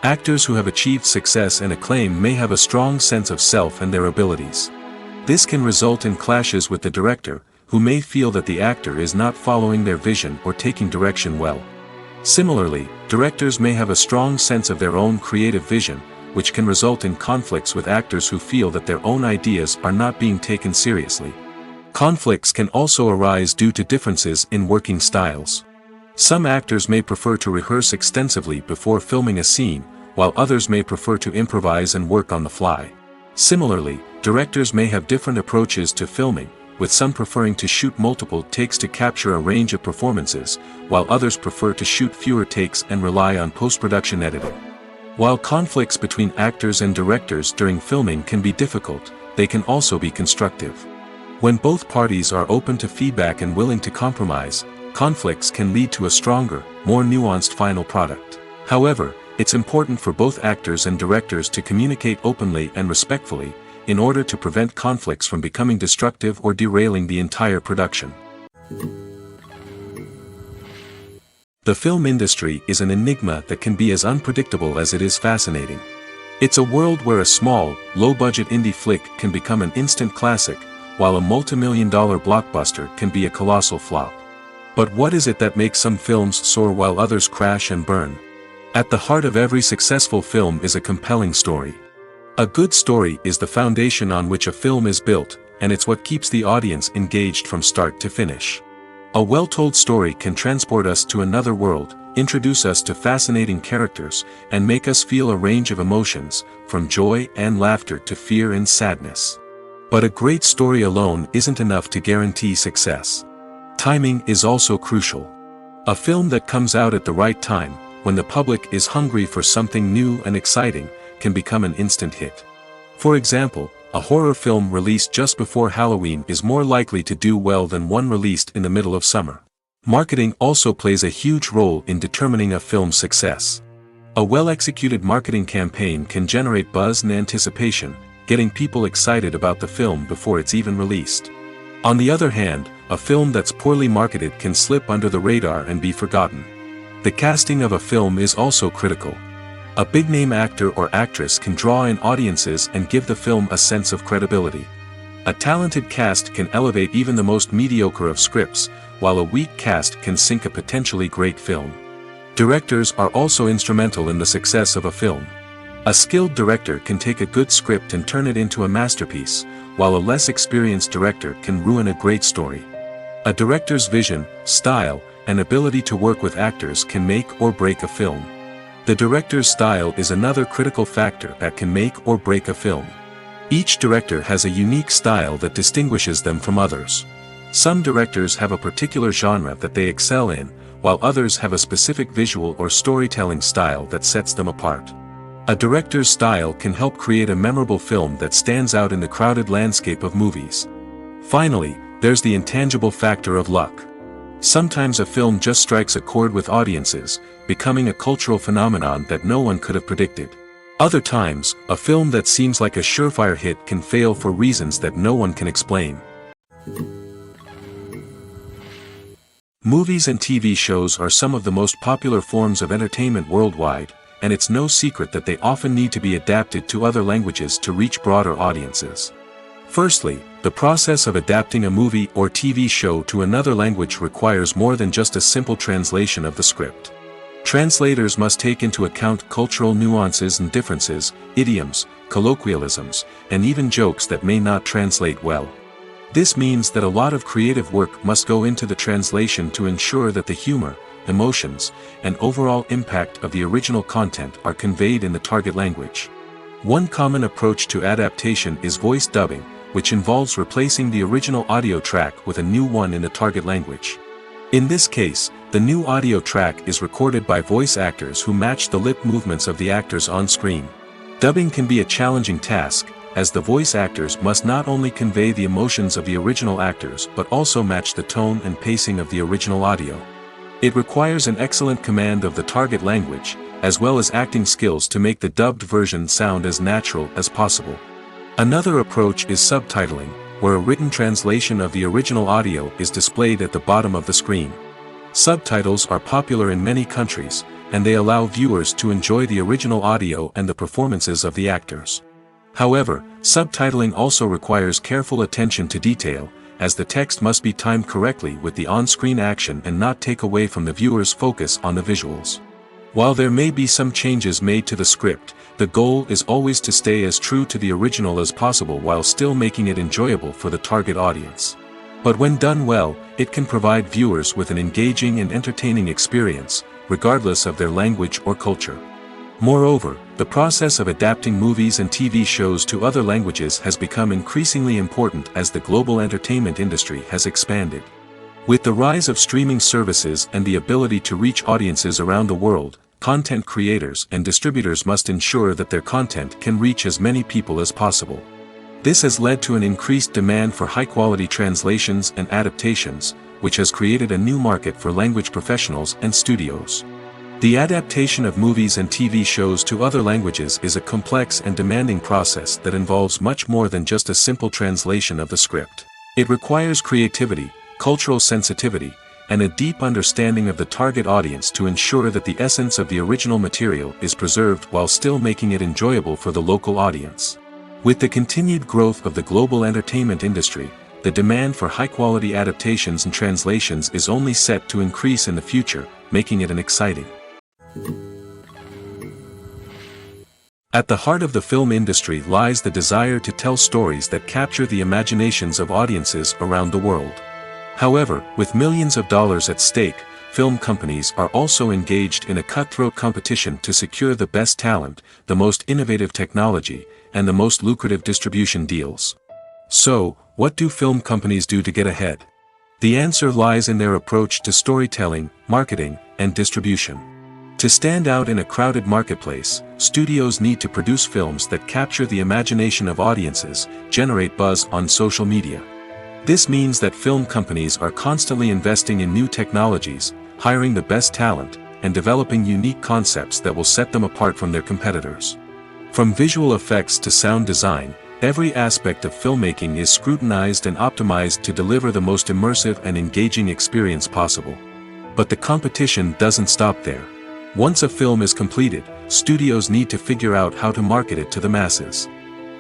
Actors who have achieved success and acclaim may have a strong sense of self and their abilities. This can result in clashes with the director, who may feel that the actor is not following their vision or taking direction well. Similarly, directors may have a strong sense of their own creative vision, which can result in conflicts with actors who feel that their own ideas are not being taken seriously. Conflicts can also arise due to differences in working styles. Some actors may prefer to rehearse extensively before filming a scene, while others may prefer to improvise and work on the fly. Similarly, directors may have different approaches to filming, with some preferring to shoot multiple takes to capture a range of performances, while others prefer to shoot fewer takes and rely on post-production editing. While conflicts between actors and directors during filming can be difficult, they can also be constructive. When both parties are open to feedback and willing to compromise, conflicts can lead to a stronger, more nuanced final product. However, it's important for both actors and directors to communicate openly and respectfully, in order to prevent conflicts from becoming destructive or derailing the entire production. The film industry is an enigma that can be as unpredictable as it is fascinating. It's a world where a small, low-budget indie flick can become an instant classic, while a multi-million-dollar blockbuster can be a colossal flop. But what is it that makes some films soar while others crash and burn? At the heart of every successful film is a compelling story. A good story is the foundation on which a film is built, and it's what keeps the audience engaged from start to finish. A well-told story can transport us to another world, introduce us to fascinating characters, and make us feel a range of emotions, from joy and laughter to fear and sadness. But a great story alone isn't enough to guarantee success. Timing is also crucial. A film that comes out at the right time, when the public is hungry for something new and exciting, can become an instant hit. For example, a horror film released just before Halloween is more likely to do well than one released in the middle of summer. Marketing also plays a huge role in determining a film's success. A well-executed marketing campaign can generate buzz and anticipation, getting people excited about the film before it's even released. On the other hand, a film that's poorly marketed can slip under the radar and be forgotten. The casting of a film is also critical. A big-name actor or actress can draw in audiences and give the film a sense of credibility. A talented cast can elevate even the most mediocre of scripts, while a weak cast can sink a potentially great film. Directors are also instrumental in the success of a film. A skilled director can take a good script and turn it into a masterpiece, while a less experienced director can ruin a great story. A director's vision, style, and ability to work with actors can make or break a film. The director's style is another critical factor that can make or break a film. Each director has a unique style that distinguishes them from others. Some directors have a particular genre that they excel in, while others have a specific visual or storytelling style that sets them apart. A director's style can help create a memorable film that stands out in the crowded landscape of movies. Finally, there's the intangible factor of luck. Sometimes a film just strikes a chord with audiences, becoming a cultural phenomenon that no one could have predicted. Other times, a film that seems like a surefire hit can fail for reasons that no one can explain. Movies and TV shows are some of the most popular forms of entertainment worldwide, and it's no secret that they often need to be adapted to other languages to reach broader audiences. Firstly, the process of adapting a movie or TV show to another language requires more than just a simple translation of the script. Translators must take into account cultural nuances and differences, idioms, colloquialisms, and even jokes that may not translate well. This means that a lot of creative work must go into the translation to ensure that the humor, emotions, and overall impact of the original content are conveyed in the target language. One common approach to adaptation is voice dubbing, which involves replacing the original audio track with a new one in the target language. In this case, the new audio track is recorded by voice actors who match the lip movements of the actors on screen. Dubbing can be a challenging task, as the voice actors must not only convey the emotions of the original actors but also match the tone and pacing of the original audio. It requires an excellent command of the target language, as well as acting skills to make the dubbed version sound as natural as possible. Another approach is subtitling, where a written translation of the original audio is displayed at the bottom of the screen. Subtitles are popular in many countries, and they allow viewers to enjoy the original audio and the performances of the actors. However, subtitling also requires careful attention to detail, as the text must be timed correctly with the on-screen action and not take away from the viewer's focus on the visuals. While there may be some changes made to the script, the goal is always to stay as true to the original as possible while still making it enjoyable for the target audience. But when done well, it can provide viewers with an engaging and entertaining experience, regardless of their language or culture. Moreover, the process of adapting movies and TV shows to other languages has become increasingly important as the global entertainment industry has expanded. With the rise of streaming services and the ability to reach audiences around the world, content creators and distributors must ensure that their content can reach as many people as possible. This has led to an increased demand for high-quality translations and adaptations, which has created a new market for language professionals and studios. The adaptation of movies and TV shows to other languages is a complex and demanding process that involves much more than just a simple translation of the script. It requires creativity, cultural sensitivity, and a deep understanding of the target audience to ensure that the essence of the original material is preserved while still making it enjoyable for the local audience. With the continued growth of the global entertainment industry, the demand for high-quality adaptations and translations is only set to increase in the future, making it an exciting. At the heart of the film industry lies the desire to tell stories that capture the imaginations of audiences around the world. However, with millions of dollars at stake, film companies are also engaged in a cutthroat competition to secure the best talent, the most innovative technology, and the most lucrative distribution deals. So, what do film companies do to get ahead? The answer lies in their approach to storytelling, marketing, and distribution. To stand out in a crowded marketplace, studios need to produce films that capture the imagination of audiences, generate buzz on social media. This means that film companies are constantly investing in new technologies, hiring the best talent, and developing unique concepts that will set them apart from their competitors. From visual effects to sound design, every aspect of filmmaking is scrutinized and optimized to deliver the most immersive and engaging experience possible. But the competition doesn't stop there. Once a film is completed, studios need to figure out how to market it to the masses.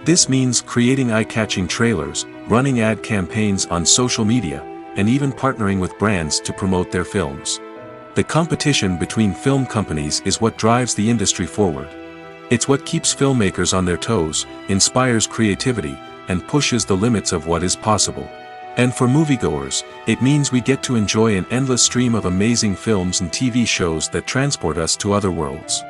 This means creating eye-catching trailers, running ad campaigns on social media, and even partnering with brands to promote their films. The competition between film companies is what drives the industry forward. It's what keeps filmmakers on their toes, inspires creativity, and pushes the limits of what is possible. And for moviegoers, it means we get to enjoy an endless stream of amazing films and TV shows that transport us to other worlds.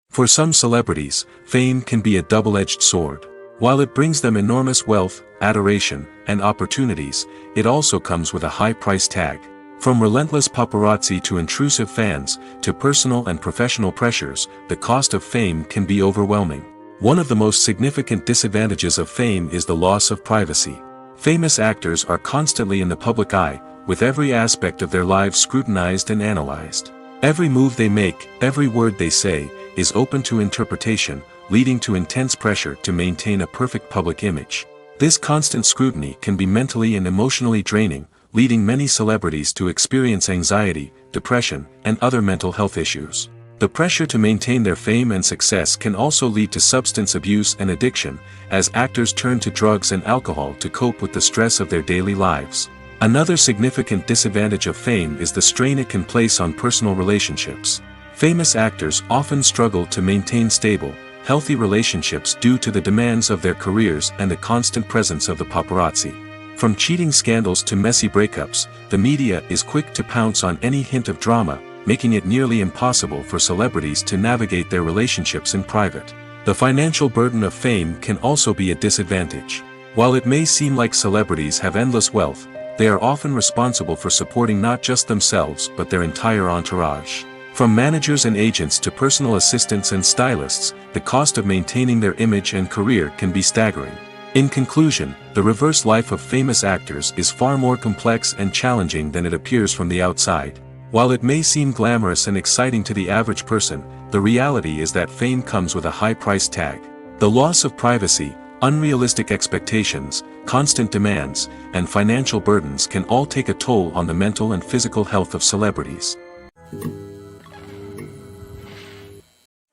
For some celebrities, fame can be a double-edged sword. While it brings them enormous wealth, adoration, and opportunities, it also comes with a high price tag. From relentless paparazzi to intrusive fans, to personal and professional pressures, the cost of fame can be overwhelming. One of the most significant disadvantages of fame is the loss of privacy. Famous actors are constantly in the public eye, with every aspect of their lives scrutinized and analyzed. Every move they make, every word they say, is open to interpretation, leading to intense pressure to maintain a perfect public image. This constant scrutiny can be mentally and emotionally draining, leading many celebrities to experience anxiety, depression, and other mental health issues. The pressure to maintain their fame and success can also lead to substance abuse and addiction, as actors turn to drugs and alcohol to cope with the stress of their daily lives. Another significant disadvantage of fame is the strain it can place on personal relationships. Famous actors often struggle to maintain stable, healthy relationships due to the demands of their careers and the constant presence of the paparazzi. From cheating scandals to messy breakups, the media is quick to pounce on any hint of drama, making it nearly impossible for celebrities to navigate their relationships in private. The financial burden of fame can also be a disadvantage. While it may seem like celebrities have endless wealth, they are often responsible for supporting not just themselves but their entire entourage. From managers and agents to personal assistants and stylists, the cost of maintaining their image and career can be staggering. In conclusion, the reverse life of famous actors is far more complex and challenging than it appears from the outside. While it may seem glamorous and exciting to the average person, the reality is that fame comes with a high price tag. The loss of privacy, unrealistic expectations, constant demands, and financial burdens can all take a toll on the mental and physical health of celebrities.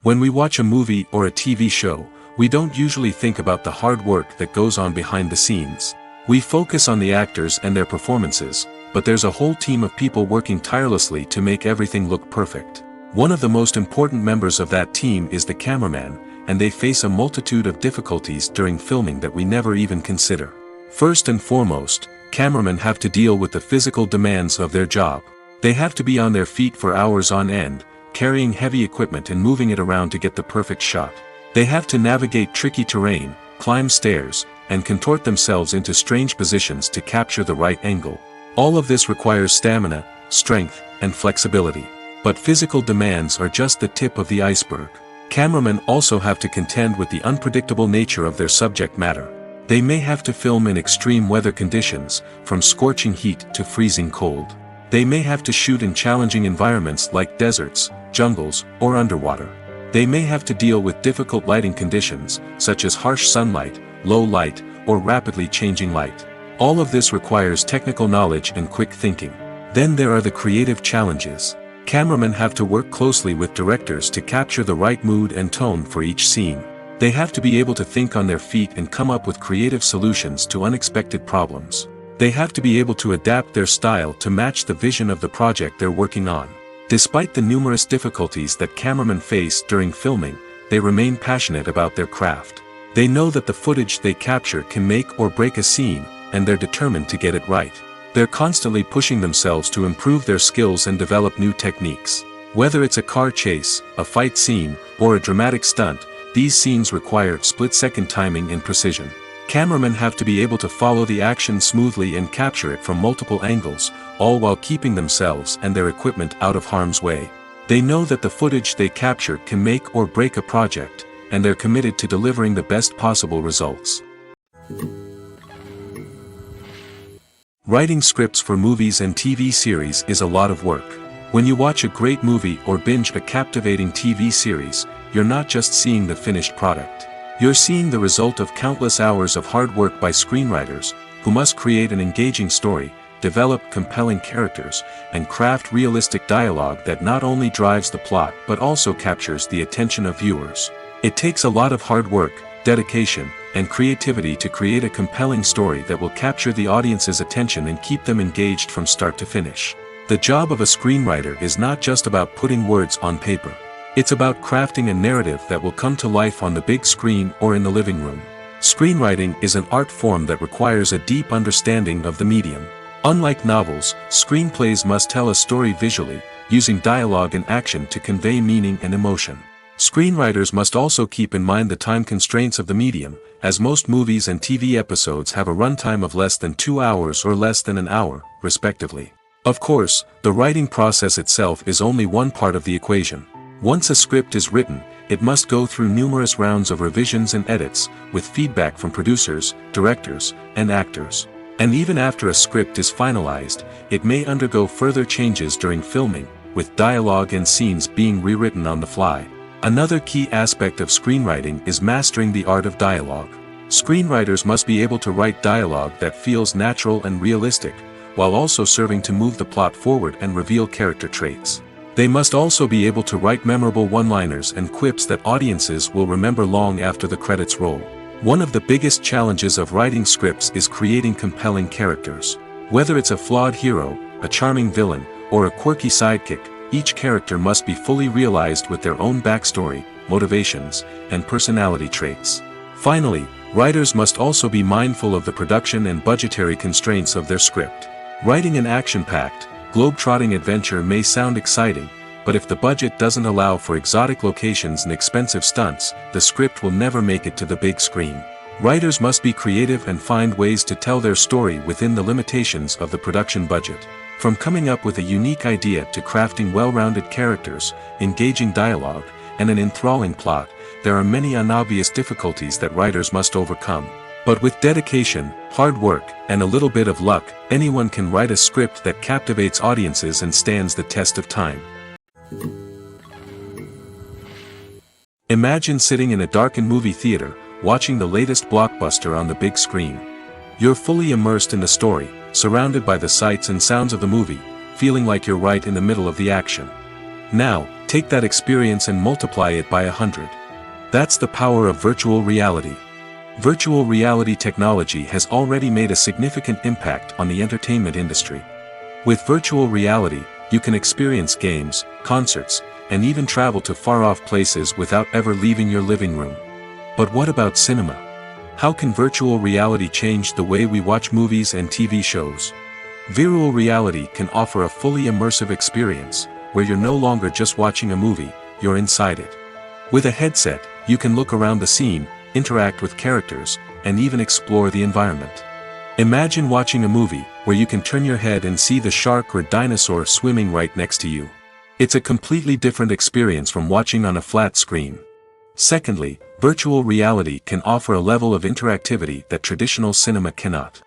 When we watch a movie or a TV show, we don't usually think about the hard work that goes on behind the scenes. We focus on the actors and their performances, but there's a whole team of people working tirelessly to make everything look perfect. One of the most important members of that team is the cameraman, and they face a multitude of difficulties during filming that we never even consider. First and foremost, cameramen have to deal with the physical demands of their job. They have to be on their feet for hours on end, carrying heavy equipment and moving it around to get the perfect shot. They have to navigate tricky terrain, climb stairs, and contort themselves into strange positions to capture the right angle. All of this requires stamina, strength, and flexibility. But physical demands are just the tip of the iceberg. Cameramen also have to contend with the unpredictable nature of their subject matter. They may have to film in extreme weather conditions, from scorching heat to freezing cold. They may have to shoot in challenging environments like deserts, jungles, or underwater. They may have to deal with difficult lighting conditions, such as harsh sunlight, low light, or rapidly changing light. All of this requires technical knowledge and quick thinking. Then there are the creative challenges. Cameramen have to work closely with directors to capture the right mood and tone for each scene. They have to be able to think on their feet and come up with creative solutions to unexpected problems. They have to be able to adapt their style to match the vision of the project they're working on. Despite the numerous difficulties that cameramen face during filming, they remain passionate about their craft. They know that the footage they capture can make or break a scene, and they're determined to get it right. They're constantly pushing themselves to improve their skills and develop new techniques. Whether it's a car chase, a fight scene, or a dramatic stunt, these scenes require split-second timing and precision. Cameramen have to be able to follow the action smoothly and capture it from multiple angles, all while keeping themselves and their equipment out of harm's way. They know that the footage they capture can make or break a project, and they're committed to delivering the best possible results. Writing scripts for movies and TV series is a lot of work. When you watch a great movie or binge a captivating TV series, you're not just seeing the finished product. You're seeing the result of countless hours of hard work by screenwriters, who must create an engaging story, develop compelling characters, and craft realistic dialogue that not only drives the plot but also captures the attention of viewers. It takes a lot of hard work, dedication, and creativity to create a compelling story that will capture the audience's attention and keep them engaged from start to finish. The job of a screenwriter is not just about putting words on paper. It's about crafting a narrative that will come to life on the big screen or in the living room. Screenwriting is an art form that requires a deep understanding of the medium. Unlike novels, screenplays must tell a story visually, using dialogue and action to convey meaning and emotion. Screenwriters must also keep in mind the time constraints of the medium, as most movies and TV episodes have a runtime of less than 2 hours or less than an hour, respectively. Of course, the writing process itself is only one part of the equation. Once a script is written, it must go through numerous rounds of revisions and edits, with feedback from producers, directors, and actors. And even after a script is finalized, it may undergo further changes during filming, with dialogue and scenes being rewritten on the fly. Another key aspect of screenwriting is mastering the art of dialogue. Screenwriters must be able to write dialogue that feels natural and realistic, while also serving to move the plot forward and reveal character traits. They must also be able to write memorable one-liners and quips that audiences will remember long after the credits roll. One of the biggest challenges of writing scripts is creating compelling characters. Whether it's a flawed hero, a charming villain, or a quirky sidekick, each character must be fully realized with their own backstory, motivations, and personality traits. Finally, writers must also be mindful of the production and budgetary constraints of their script. Writing an action-packed, globe-trotting adventure may sound exciting, but if the budget doesn't allow for exotic locations and expensive stunts, the script will never make it to the big screen. Writers must be creative and find ways to tell their story within the limitations of the production budget. From coming up with a unique idea to crafting well-rounded characters, engaging dialogue, and an enthralling plot, there are many unobvious difficulties that writers must overcome. But with dedication, hard work, and a little bit of luck, anyone can write a script that captivates audiences and stands the test of time. Imagine sitting in a darkened movie theater, watching the latest blockbuster on the big screen. You're fully immersed in the story, surrounded by the sights and sounds of the movie, feeling like you're right in the middle of the action. Now, take that experience and multiply it by 100. That's the power of virtual reality. Virtual reality technology has already made a significant impact on the entertainment industry. With virtual reality, you can experience games, concerts, and even travel to far-off places without ever leaving your living room. But what about cinema? How can virtual reality change the way we watch movies and TV shows? Virtual reality can offer a fully immersive experience, where you're no longer just watching a movie, you're inside it. With a headset, you can look around the scene, interact with characters, and even explore the environment. Imagine watching a movie where you can turn your head and see the shark or dinosaur swimming right next to you. It's a completely different experience from watching on a flat screen. Secondly, virtual reality can offer a level of interactivity that traditional cinema cannot.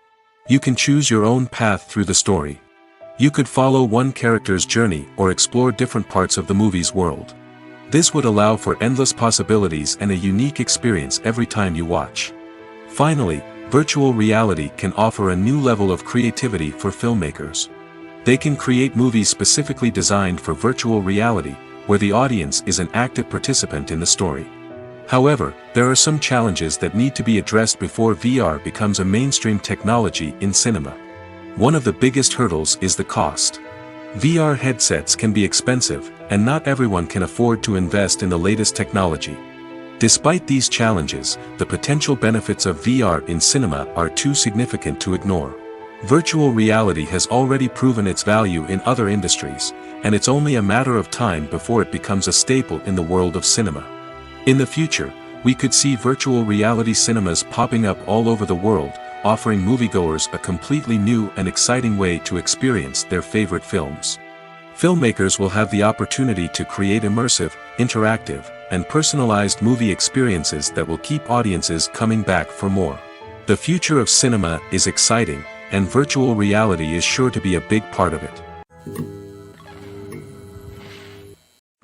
You can choose your own path through the story. You could follow one character's journey or explore different parts of the movie's world. This would allow for endless possibilities and a unique experience every time you watch. Finally, virtual reality can offer a new level of creativity for filmmakers. They can create movies specifically designed for virtual reality, where the audience is an active participant in the story. However, there are some challenges that need to be addressed before VR becomes a mainstream technology in cinema. One of the biggest hurdles is the cost. VR headsets can be expensive, and not everyone can afford to invest in the latest technology. Despite these challenges, the potential benefits of VR in cinema are too significant to ignore. Virtual reality has already proven its value in other industries, and it's only a matter of time before it becomes a staple in the world of cinema. In the future, we could see virtual reality cinemas popping up all over the world, offering moviegoers a completely new and exciting way to experience their favorite films. Filmmakers will have the opportunity to create immersive, interactive, and personalized movie experiences that will keep audiences coming back for more. The future of cinema is exciting, and virtual reality is sure to be a big part of it.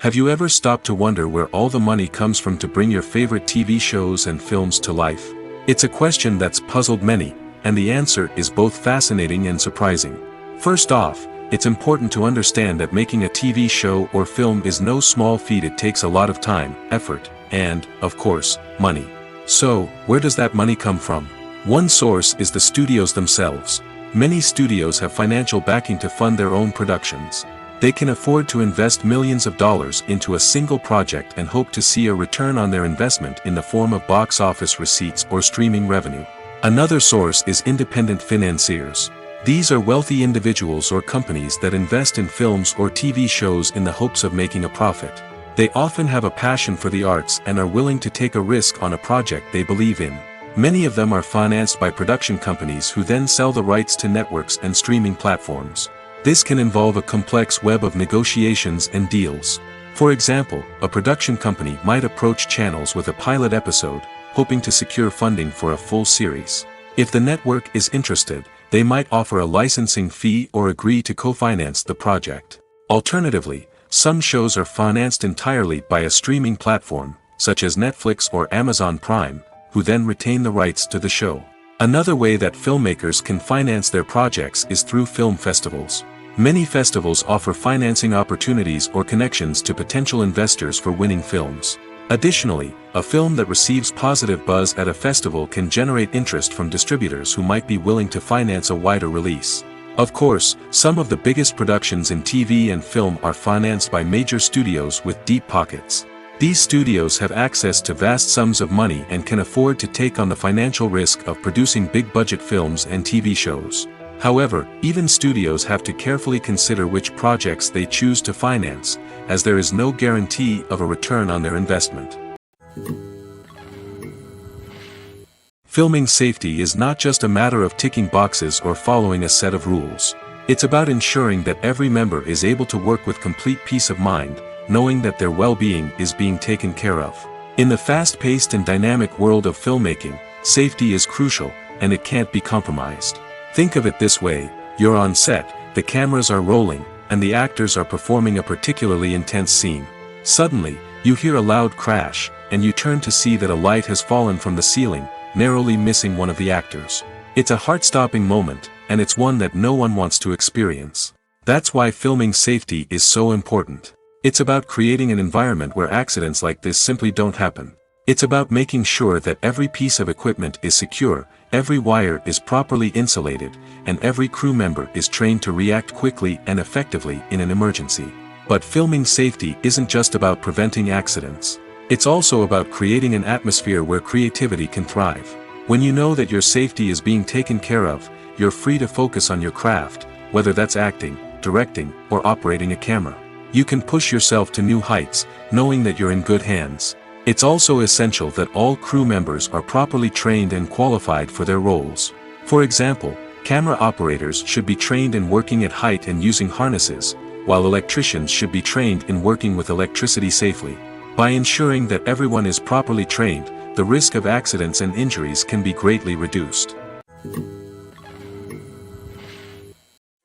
Have you ever stopped to wonder where all the money comes from to bring your favorite TV shows and films to life? It's a question that's puzzled many, and the answer is both fascinating and surprising. First off, it's important to understand that making a TV show or film is no small feat. It takes a lot of time, effort, and, of course, money. So, where does that money come from? One source is the studios themselves. Many studios have financial backing to fund their own productions. They can afford to invest millions of dollars into a single project and hope to see a return on their investment in the form of box office receipts or streaming revenue. Another source is independent financiers. These are wealthy individuals or companies that invest in films or TV shows in the hopes of making a profit. They often have a passion for the arts and are willing to take a risk on a project they believe in. Many of them are financed by production companies who then sell the rights to networks and streaming platforms. This can involve a complex web of negotiations and deals. For example, a production company might approach channels with a pilot episode, hoping to secure funding for a full series. If the network is interested, they might offer a licensing fee or agree to co-finance the project. Alternatively, some shows are financed entirely by a streaming platform, such as Netflix or Amazon Prime, who then retain the rights to the show. Another way that filmmakers can finance their projects is through film festivals. Many festivals offer financing opportunities or connections to potential investors for winning films. Additionally, a film that receives positive buzz at a festival can generate interest from distributors who might be willing to finance a wider release. Of course, some of the biggest productions in TV and film are financed by major studios with deep pockets. These studios have access to vast sums of money and can afford to take on the financial risk of producing big-budget films and TV shows. However, even studios have to carefully consider which projects they choose to finance, as there is no guarantee of a return on their investment. Filming safety is not just a matter of ticking boxes or following a set of rules. It's about ensuring that every member is able to work with complete peace of mind, knowing that their well-being is being taken care of. In the fast-paced and dynamic world of filmmaking, safety is crucial, and it can't be compromised. Think of it this way: you're on set, the cameras are rolling, and the actors are performing a particularly intense scene. Suddenly, you hear a loud crash, and you turn to see that a light has fallen from the ceiling, narrowly missing one of the actors. It's a heart-stopping moment, and it's one that no one wants to experience. That's why filming safety is so important. It's about creating an environment where accidents like this simply don't happen. It's about making sure that every piece of equipment is secure, every wire is properly insulated, and every crew member is trained to react quickly and effectively in an emergency. But filming safety isn't just about preventing accidents. It's also about creating an atmosphere where creativity can thrive. When you know that your safety is being taken care of, you're free to focus on your craft, whether that's acting, directing, or operating a camera. You can push yourself to new heights, knowing that you're in good hands. It's also essential that all crew members are properly trained and qualified for their roles. For example, camera operators should be trained in working at height and using harnesses, while electricians should be trained in working with electricity safely. By ensuring that everyone is properly trained, the risk of accidents and injuries can be greatly reduced.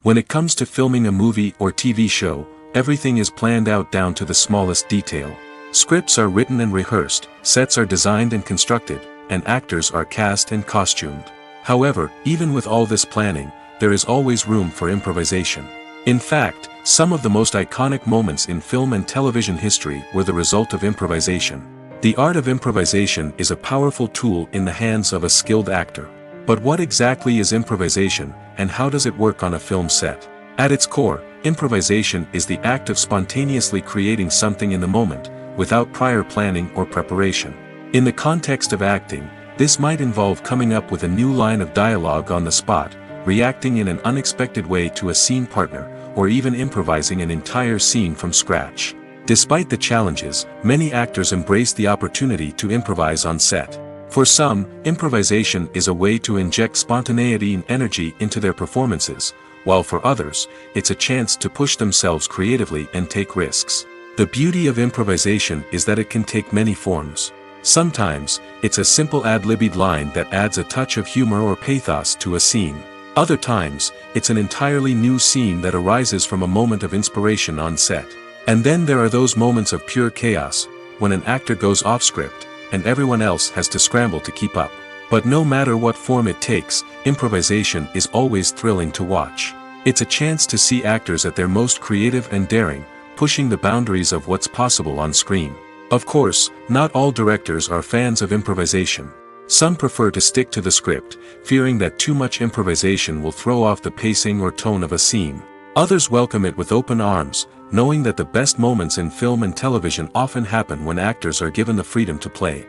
When it comes to filming a movie or TV show, everything is planned out down to the smallest detail. Scripts are written and rehearsed, sets are designed and constructed, and actors are cast and costumed. However, even with all this planning, there is always room for improvisation. In fact, some of the most iconic moments in film and television history were the result of improvisation. The art of improvisation is a powerful tool in the hands of a skilled actor. But what exactly is improvisation, and how does it work on a film set? At its core, improvisation is the act of spontaneously creating something in the moment, without prior planning or preparation. In the context of acting, this might involve coming up with a new line of dialogue on the spot, reacting in an unexpected way to a scene partner, or even improvising an entire scene from scratch. Despite the challenges, many actors embrace the opportunity to improvise on set. For some, improvisation is a way to inject spontaneity and energy into their performances, while for others, it's a chance to push themselves creatively and take risks. The beauty of improvisation is that it can take many forms. Sometimes, it's a simple ad-libbed line that adds a touch of humor or pathos to a scene. Other times, it's an entirely new scene that arises from a moment of inspiration on set. And then there are those moments of pure chaos, when an actor goes off script, and everyone else has to scramble to keep up. But no matter what form it takes, improvisation is always thrilling to watch. It's a chance to see actors at their most creative and daring, pushing the boundaries of what's possible on screen. Of course, not all directors are fans of improvisation. Some prefer to stick to the script, fearing that too much improvisation will throw off the pacing or tone of a scene. Others welcome it with open arms, knowing that the best moments in film and television often happen when actors are given the freedom to play.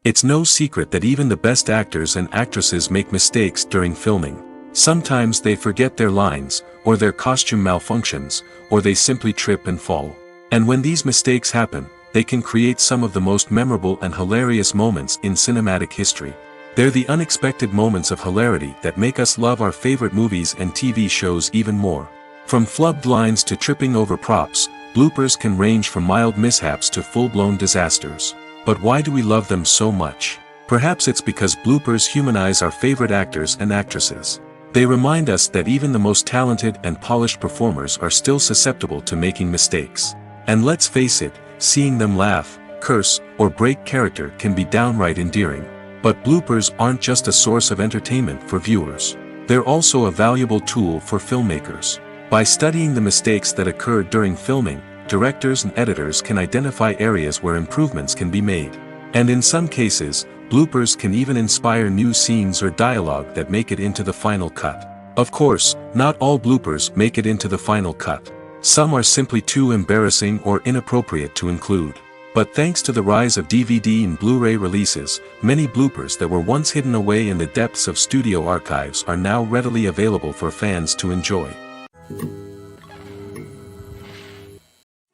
It's no secret that even the best actors and actresses make mistakes during filming. Sometimes they forget their lines, or their costume malfunctions, or they simply trip and fall. And when these mistakes happen, they can create some of the most memorable and hilarious moments in cinematic history. They're the unexpected moments of hilarity that make us love our favorite movies and TV shows even more. From flubbed lines to tripping over props, bloopers can range from mild mishaps to full-blown disasters. But why do we love them so much? Perhaps it's because bloopers humanize our favorite actors and actresses. They remind us that even the most talented and polished performers are still susceptible to making mistakes. And let's face it, seeing them laugh, curse, or break character can be downright endearing. But bloopers aren't just a source of entertainment for viewers. They're also a valuable tool for filmmakers. By studying the mistakes that occurred during filming, directors and editors can identify areas where improvements can be made. And in some cases, bloopers can even inspire new scenes or dialogue that make it into the final cut. Of course, not all bloopers make it into the final cut. Some are simply too embarrassing or inappropriate to include. But thanks to the rise of DVD and Blu-ray releases, many bloopers that were once hidden away in the depths of studio archives are now readily available for fans to enjoy.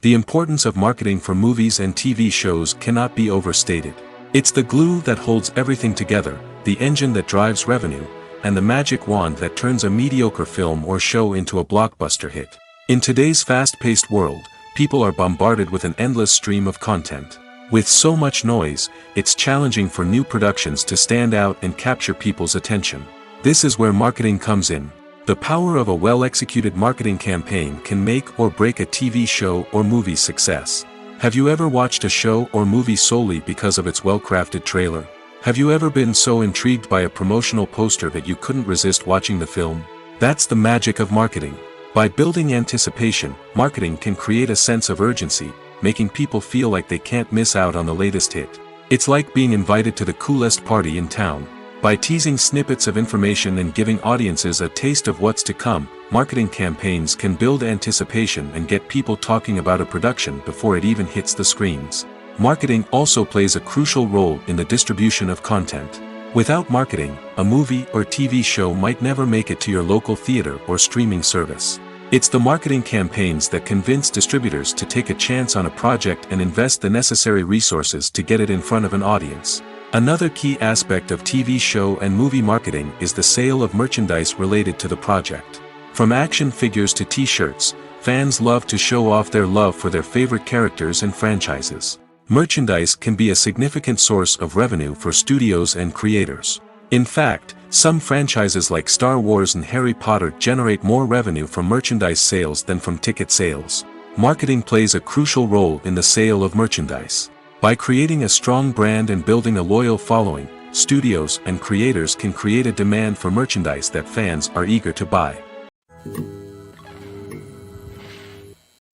The importance of marketing for movies and TV shows cannot be overstated. It's the glue that holds everything together, the engine that drives revenue, and the magic wand that turns a mediocre film or show into a blockbuster hit. In today's fast-paced world, people are bombarded with an endless stream of content. With so much noise, it's challenging for new productions to stand out and capture people's attention. This is where marketing comes in. The power of a well-executed marketing campaign can make or break a TV show or movie's success. Have you ever watched a show or movie solely because of its well-crafted trailer? Have you ever been so intrigued by a promotional poster that you couldn't resist watching the film? That's the magic of marketing. By building anticipation, marketing can create a sense of urgency, making people feel like they can't miss out on the latest hit. It's like being invited to the coolest party in town. By teasing snippets of information and giving audiences a taste of what's to come, marketing campaigns can build anticipation and get people talking about a production before it even hits the screens. Marketing also plays a crucial role in the distribution of content. Without marketing, a movie or TV show might never make it to your local theater or streaming service. It's the marketing campaigns that convince distributors to take a chance on a project and invest the necessary resources to get it in front of an audience. Another key aspect of TV show and movie marketing is the sale of merchandise related to the project. From action figures to t-shirts, fans love to show off their love for their favorite characters and franchises. Merchandise can be a significant source of revenue for studios and creators. In fact, some franchises like Star Wars and Harry Potter generate more revenue from merchandise sales than from ticket sales. Marketing plays a crucial role in the sale of merchandise. By creating a strong brand and building a loyal following, studios and creators can create a demand for merchandise that fans are eager to buy.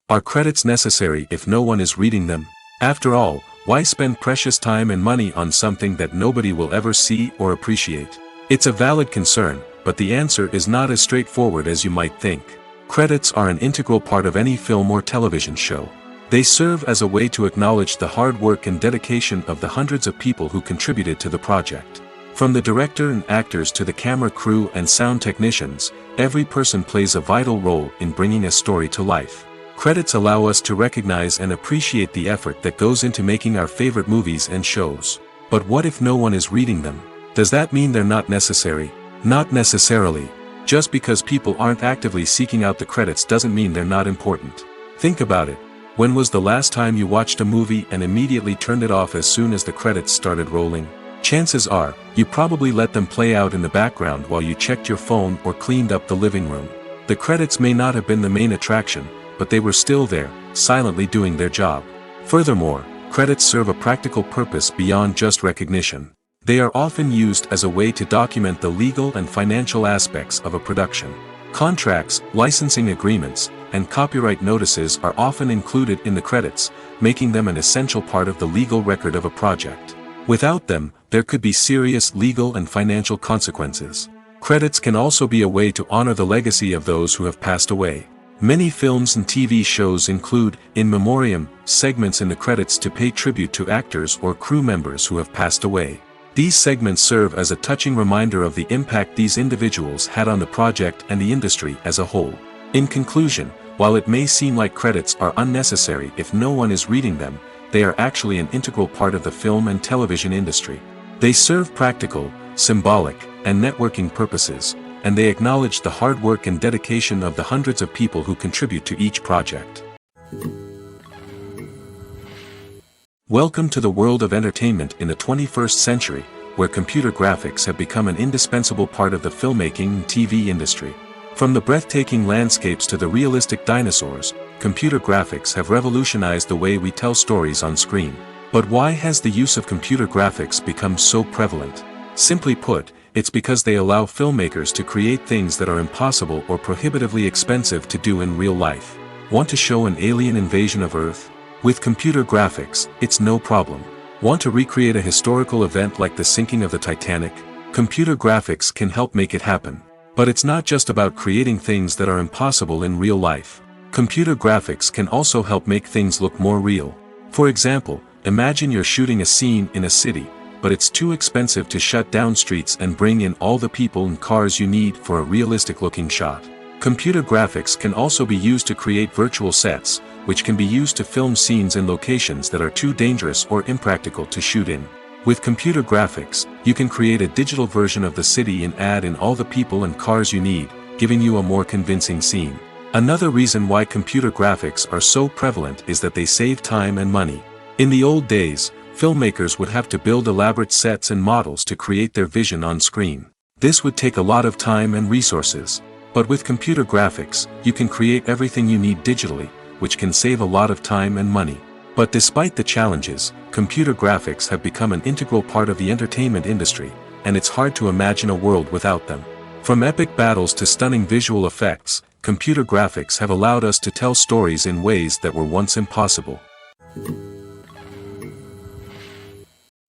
Are credits necessary if no one is reading them? After all, why spend precious time and money on something that nobody will ever see or appreciate? It's a valid concern, but the answer is not as straightforward as you might think. Credits are an integral part of any film or television show. They serve as a way to acknowledge the hard work and dedication of the hundreds of people who contributed to the project. From the director and actors to the camera crew and sound technicians, every person plays a vital role in bringing a story to life. Credits allow us to recognize and appreciate the effort that goes into making our favorite movies and shows. But what if no one is reading them? Does that mean they're not necessary? Not necessarily. Just because people aren't actively seeking out the credits doesn't mean they're not important. Think about it. When was the last time you watched a movie and immediately turned it off as soon as the credits started rolling? Chances are, you probably let them play out in the background while you checked your phone or cleaned up the living room. The credits may not have been the main attraction, but they were still there, silently doing their job. Furthermore, credits serve a practical purpose beyond just recognition. They are often used as a way to document the legal and financial aspects of a production. Contracts, licensing agreements, and copyright notices are often included in the credits, making them an essential part of the legal record of a project. Without them, there could be serious legal and financial consequences. Credits can also be a way to honor the legacy of those who have passed away. Many films and TV shows include, in memoriam, segments in the credits to pay tribute to actors or crew members who have passed away. These segments serve as a touching reminder of the impact these individuals had on the project and the industry as a whole. In conclusion, while it may seem like credits are unnecessary if no one is reading them, they are actually an integral part of the film and television industry. They serve practical, symbolic, and networking purposes, and they acknowledge the hard work and dedication of the hundreds of people who contribute to each project. Welcome to the world of entertainment in the 21st century, where computer graphics have become an indispensable part of the filmmaking and TV industry. From the breathtaking landscapes to the realistic dinosaurs, computer graphics have revolutionized the way we tell stories on screen. But why has the use of computer graphics become so prevalent? Simply put, it's because they allow filmmakers to create things that are impossible or prohibitively expensive to do in real life. Want to show an alien invasion of Earth? With computer graphics, it's no problem. Want to recreate a historical event like the sinking of the Titanic? Computer graphics can help make it happen. But it's not just about creating things that are impossible in real life. Computer graphics can also help make things look more real. For example, imagine you're shooting a scene in a city, but it's too expensive to shut down streets and bring in all the people and cars you need for a realistic-looking shot. Computer graphics can also be used to create virtual sets, which can be used to film scenes in locations that are too dangerous or impractical to shoot in. With computer graphics, you can create a digital version of the city and add in all the people and cars you need, giving you a more convincing scene. Another reason why computer graphics are so prevalent is that they save time and money. In the old days, filmmakers would have to build elaborate sets and models to create their vision on screen. This would take a lot of time and resources. But with computer graphics, you can create everything you need digitally, which can save a lot of time and money. But despite the challenges, computer graphics have become an integral part of the entertainment industry, and it's hard to imagine a world without them. From epic battles to stunning visual effects, computer graphics have allowed us to tell stories in ways that were once impossible.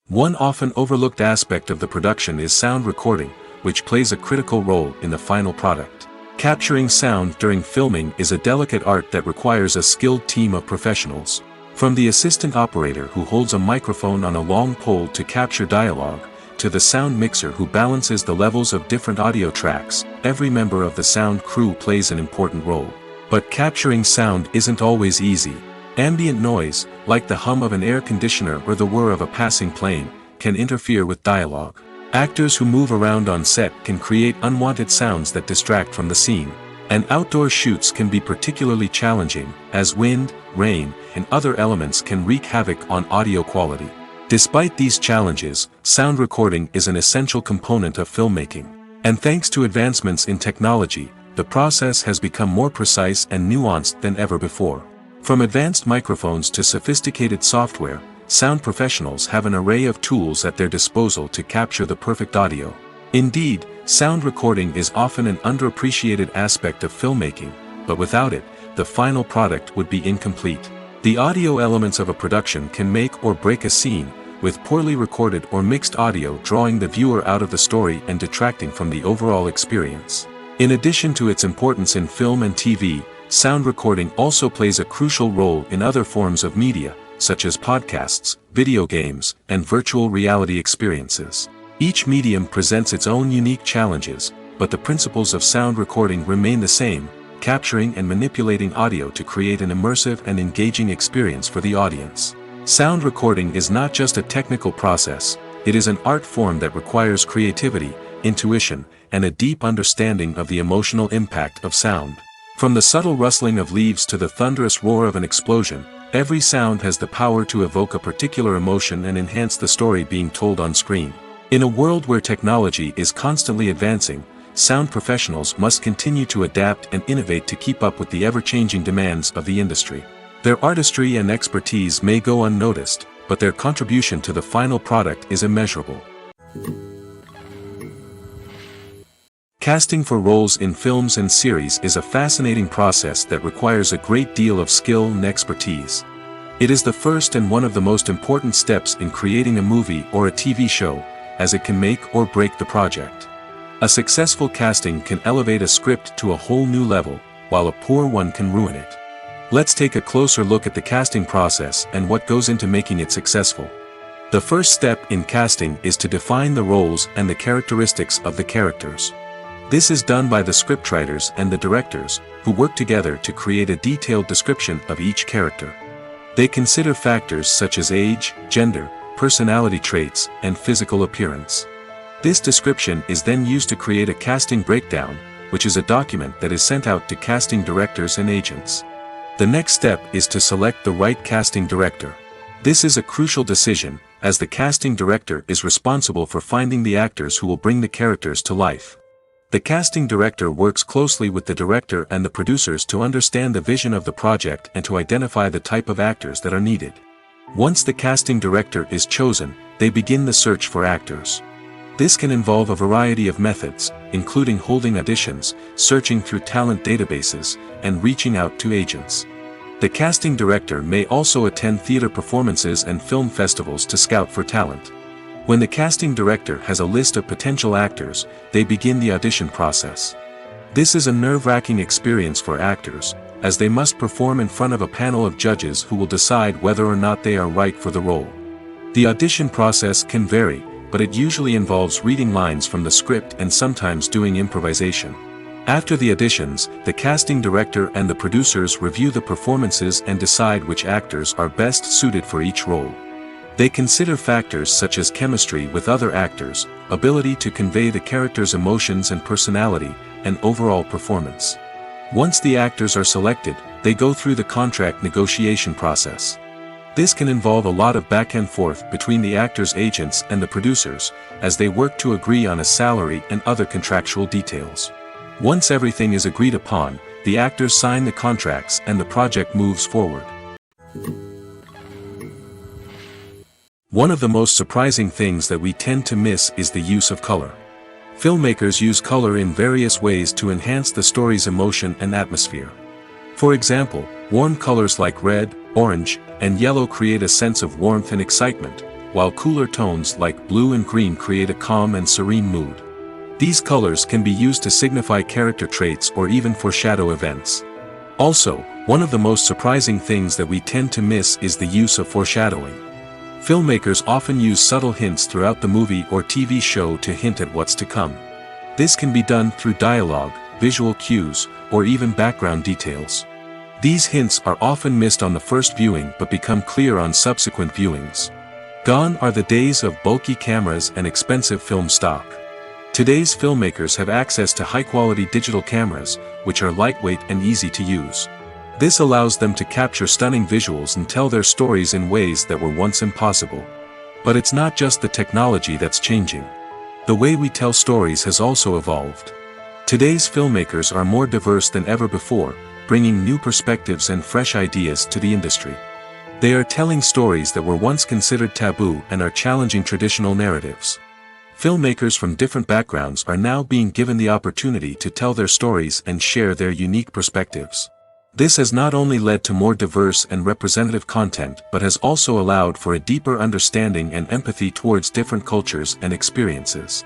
One often overlooked aspect of the production is sound recording, which plays a critical role in the final product. Capturing sound during filming is a delicate art that requires a skilled team of professionals. From the assistant operator who holds a microphone on a long pole to capture dialogue, to the sound mixer who balances the levels of different audio tracks, every member of the sound crew plays an important role. But capturing sound isn't always easy. Ambient noise, like the hum of an air conditioner or the whir of a passing plane, can interfere with dialogue. Actors who move around on set can create unwanted sounds that distract from the scene. And outdoor shoots can be particularly challenging, as wind, rain, and other elements can wreak havoc on audio quality. Despite these challenges, sound recording is an essential component of filmmaking. And thanks to advancements in technology, the process has become more precise and nuanced than ever before. From advanced microphones to sophisticated software, sound professionals have an array of tools at their disposal to capture the perfect audio. Indeed, sound recording is often an underappreciated aspect of filmmaking, but without it, the final product would be incomplete. The audio elements of a production can make or break a scene, with poorly recorded or mixed audio drawing the viewer out of the story and detracting from the overall experience. In addition to its importance in film and TV, sound recording also plays a crucial role in other forms of media, such as podcasts, video games, and virtual reality experiences. Each medium presents its own unique challenges, but the principles of sound recording remain the same, capturing and manipulating audio to create an immersive and engaging experience for the audience. Sound recording is not just a technical process, it is an art form that requires creativity, intuition, and a deep understanding of the emotional impact of sound. From the subtle rustling of leaves to the thunderous roar of an explosion, every sound has the power to evoke a particular emotion and enhance the story being told on screen. In a world where technology is constantly advancing, sound professionals must continue to adapt and innovate to keep up with the ever-changing demands of the industry. Their artistry and expertise may go unnoticed, but their contribution to the final product is immeasurable. Casting for roles in films and series is a fascinating process that requires a great deal of skill and expertise. It is the first and one of the most important steps in creating a movie or a TV show, as it can make or break the project. A successful casting can elevate a script to a whole new level, while a poor one can ruin it. Let's take a closer look at the casting process and what goes into making it successful. The first step in casting is to define the roles and the characteristics of the characters. This is done by the scriptwriters and the directors, who work together to create a detailed description of each character. They consider factors such as age, gender, personality traits, and physical appearance. This description is then used to create a casting breakdown, which is a document that is sent out to casting directors and agents. The next step is to select the right casting director. This is a crucial decision, as the casting director is responsible for finding the actors who will bring the characters to life. The casting director works closely with the director and the producers to understand the vision of the project and to identify the type of actors that are needed. Once the casting director is chosen, they begin the search for actors. This can involve a variety of methods, including holding auditions, searching through talent databases, and reaching out to agents. The casting director may also attend theater performances and film festivals to scout for talent. When the casting director has a list of potential actors, they begin the audition process. This is a nerve-wracking experience for actors, as they must perform in front of a panel of judges who will decide whether or not they are right for the role. The audition process can vary, but it usually involves reading lines from the script and sometimes doing improvisation. After the auditions, the casting director and the producers review the performances and decide which actors are best suited for each role. They consider factors such as chemistry with other actors, ability to convey the character's emotions and personality, and overall performance. Once the actors are selected, they go through the contract negotiation process. This can involve a lot of back and forth between the actors' agents and the producers, as they work to agree on a salary and other contractual details. Once everything is agreed upon, the actors sign the contracts and the project moves forward. One of the most surprising things that we tend to miss is the use of color. Filmmakers use color in various ways to enhance the story's emotion and atmosphere. For example, warm colors like red, orange, and yellow create a sense of warmth and excitement, while cooler tones like blue and green create a calm and serene mood. These colors can be used to signify character traits or even foreshadow events. Also, one of the most surprising things that we tend to miss is the use of foreshadowing. Filmmakers often use subtle hints throughout the movie or TV show to hint at what's to come. This can be done through dialogue, visual cues, or even background details. These hints are often missed on the first viewing but become clear on subsequent viewings. Gone are the days of bulky cameras and expensive film stock. Today's filmmakers have access to high-quality digital cameras, which are lightweight and easy to use. This allows them to capture stunning visuals and tell their stories in ways that were once impossible. But it's not just the technology that's changing. The way we tell stories has also evolved. Today's filmmakers are more diverse than ever before, bringing new perspectives and fresh ideas to the industry. They are telling stories that were once considered taboo and are challenging traditional narratives. Filmmakers from different backgrounds are now being given the opportunity to tell their stories and share their unique perspectives. This has not only led to more diverse and representative content but has also allowed for a deeper understanding and empathy towards different cultures and experiences.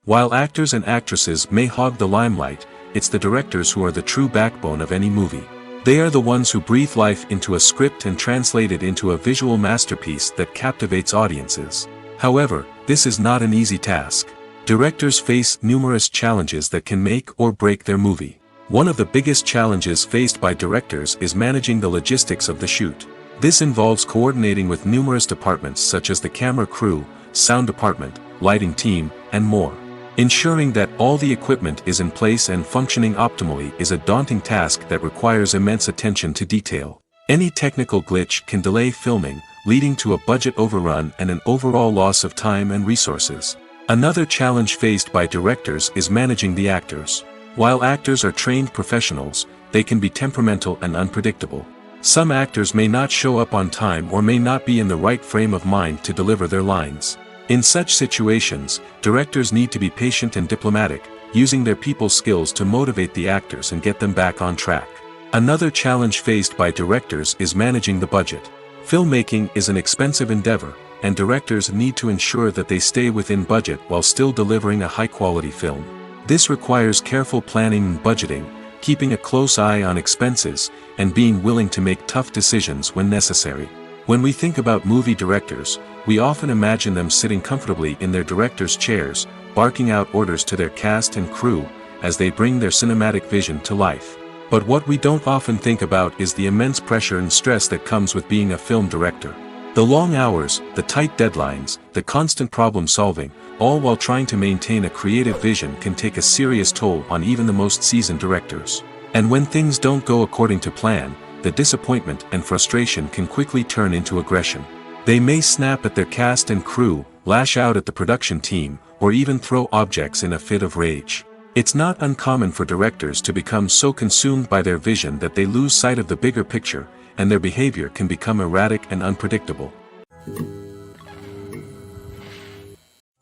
While actors and actresses may hog the limelight, it's the directors who are the true backbone of any movie. They are the ones who breathe life into a script and translate it into a visual masterpiece that captivates audiences. However, this is not an easy task. Directors face numerous challenges that can make or break their movie. One of the biggest challenges faced by directors is managing the logistics of the shoot. This involves coordinating with numerous departments such as the camera crew, sound department, lighting team, and more. Ensuring that all the equipment is in place and functioning optimally is a daunting task that requires immense attention to detail. Any technical glitch can delay filming, leading to a budget overrun and an overall loss of time and resources. Another challenge faced by directors is managing the actors. While actors are trained professionals, they can be temperamental and unpredictable. Some actors may not show up on time or may not be in the right frame of mind to deliver their lines. In such situations, directors need to be patient and diplomatic, using their people skills to motivate the actors and get them back on track. Another challenge faced by directors is managing the budget. Filmmaking is an expensive endeavor, and directors need to ensure that they stay within budget while still delivering a high-quality film. This requires careful planning and budgeting, keeping a close eye on expenses, and being willing to make tough decisions when necessary. When we think about movie directors, we often imagine them sitting comfortably in their director's chairs, barking out orders to their cast and crew, as they bring their cinematic vision to life. But what we don't often think about is the immense pressure and stress that comes with being a film director. The long hours, the tight deadlines, the constant problem solving, all while trying to maintain a creative vision can take a serious toll on even the most seasoned directors. And when things don't go according to plan, the disappointment and frustration can quickly turn into aggression. They may snap at their cast and crew, lash out at the production team, or even throw objects in a fit of rage. It's not uncommon for directors to become so consumed by their vision that they lose sight of the bigger picture, and their behavior can become erratic and unpredictable.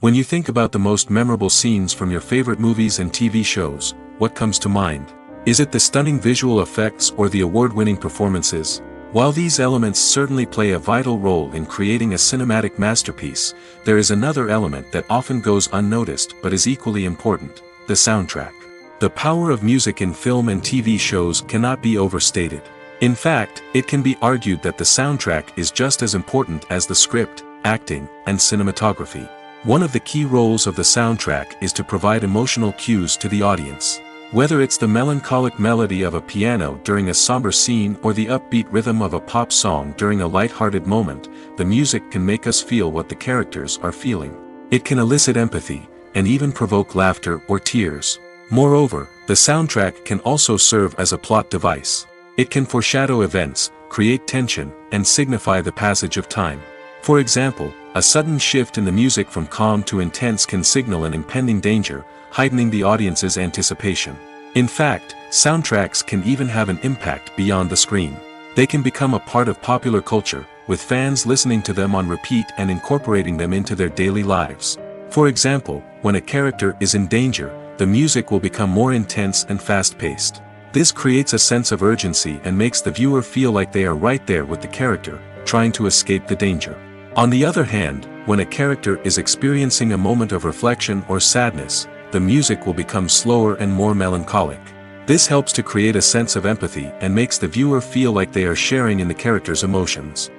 When you think about the most memorable scenes from your favorite movies and TV shows, what comes to mind? Is it the stunning visual effects or the award-winning performances? While these elements certainly play a vital role in creating a cinematic masterpiece, there is another element that often goes unnoticed but is equally important: the soundtrack. The power of music in film and TV shows cannot be overstated. In fact, it can be argued that the soundtrack is just as important as the script, acting, and cinematography. One of the key roles of the soundtrack is to provide emotional cues to the audience. Whether it's the melancholic melody of a piano during a somber scene or the upbeat rhythm of a pop song during a light-hearted moment, the music can make us feel what the characters are feeling. It can elicit empathy, and even provoke laughter or tears. Moreover, the soundtrack can also serve as a plot device. It can foreshadow events, create tension, and signify the passage of time. For example, a sudden shift in the music from calm to intense can signal an impending danger, heightening the audience's anticipation. In fact, soundtracks can even have an impact beyond the screen. They can become a part of popular culture, with fans listening to them on repeat and incorporating them into their daily lives. For example, when a character is in danger, the music will become more intense and fast-paced. This creates a sense of urgency and makes the viewer feel like they are right there with the character, trying to escape the danger. On the other hand, when a character is experiencing a moment of reflection or sadness, the music will become slower and more melancholic. This helps to create a sense of empathy and makes the viewer feel like they are sharing in the character's emotions.